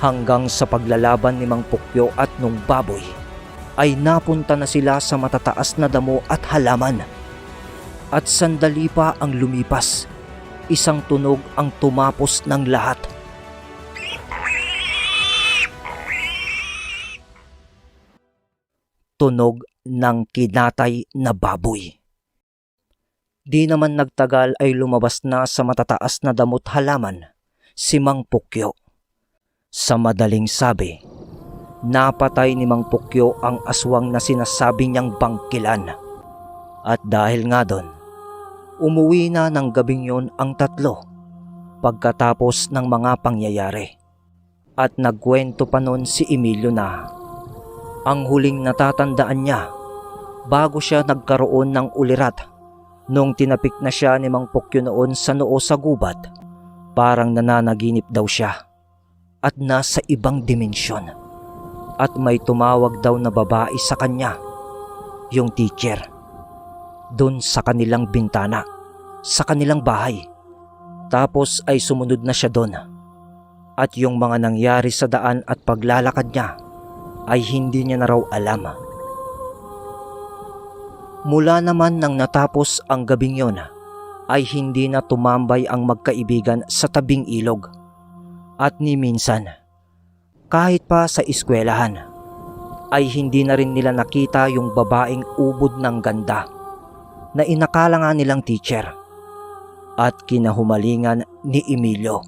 hanggang sa paglalaban ni Mang Pukyo at nung baboy ay napunta na sila sa matataas na damo at halaman. At sandali pa ang lumipas, isang tunog ang tumapos ng lahat. Tunog ng kinatay na baboy. Di naman nagtagal ay lumabas na sa matataas na damot halaman si Mang Pukyo. Sa madaling sabi, napatay ni Mang Pukyo ang aswang na sinasabi niyang bangkilan. At dahil nga doon, umuwi na ng gabing yon ang tatlo pagkatapos ng mga pangyayari. At nagkwento pa noon si Emilio na ang huling natatandaan niya bago siya nagkaroon ng ulirat nung tinapik na siya ni Mang Pukyo noon sa noo sa gubat. Parang nananaginip daw siya at nasa ibang dimensyon. At may tumawag daw na babae sa kanya, yung teacher. Doon sa kanilang bintana, sa kanilang bahay. Tapos ay sumunod na siya doon. At yung mga nangyari sa daan at paglalakad niya ay hindi niya na raw alam. Mula naman nang natapos ang gabing yon, ay hindi na tumambay ang magkaibigan sa tabing ilog. At ni minsan, kahit pa sa eskwelahan, ay hindi na rin nila nakita yung babaeng ubod ng ganda na inakala nga nilang teacher at kinahumalingan ni Emilio.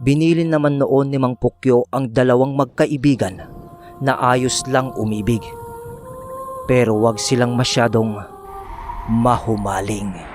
Binilin naman noon ni Mang Pukyo ang dalawang magkaibigan na ayos lang umibig. Pero wag silang masyadong mahumaling.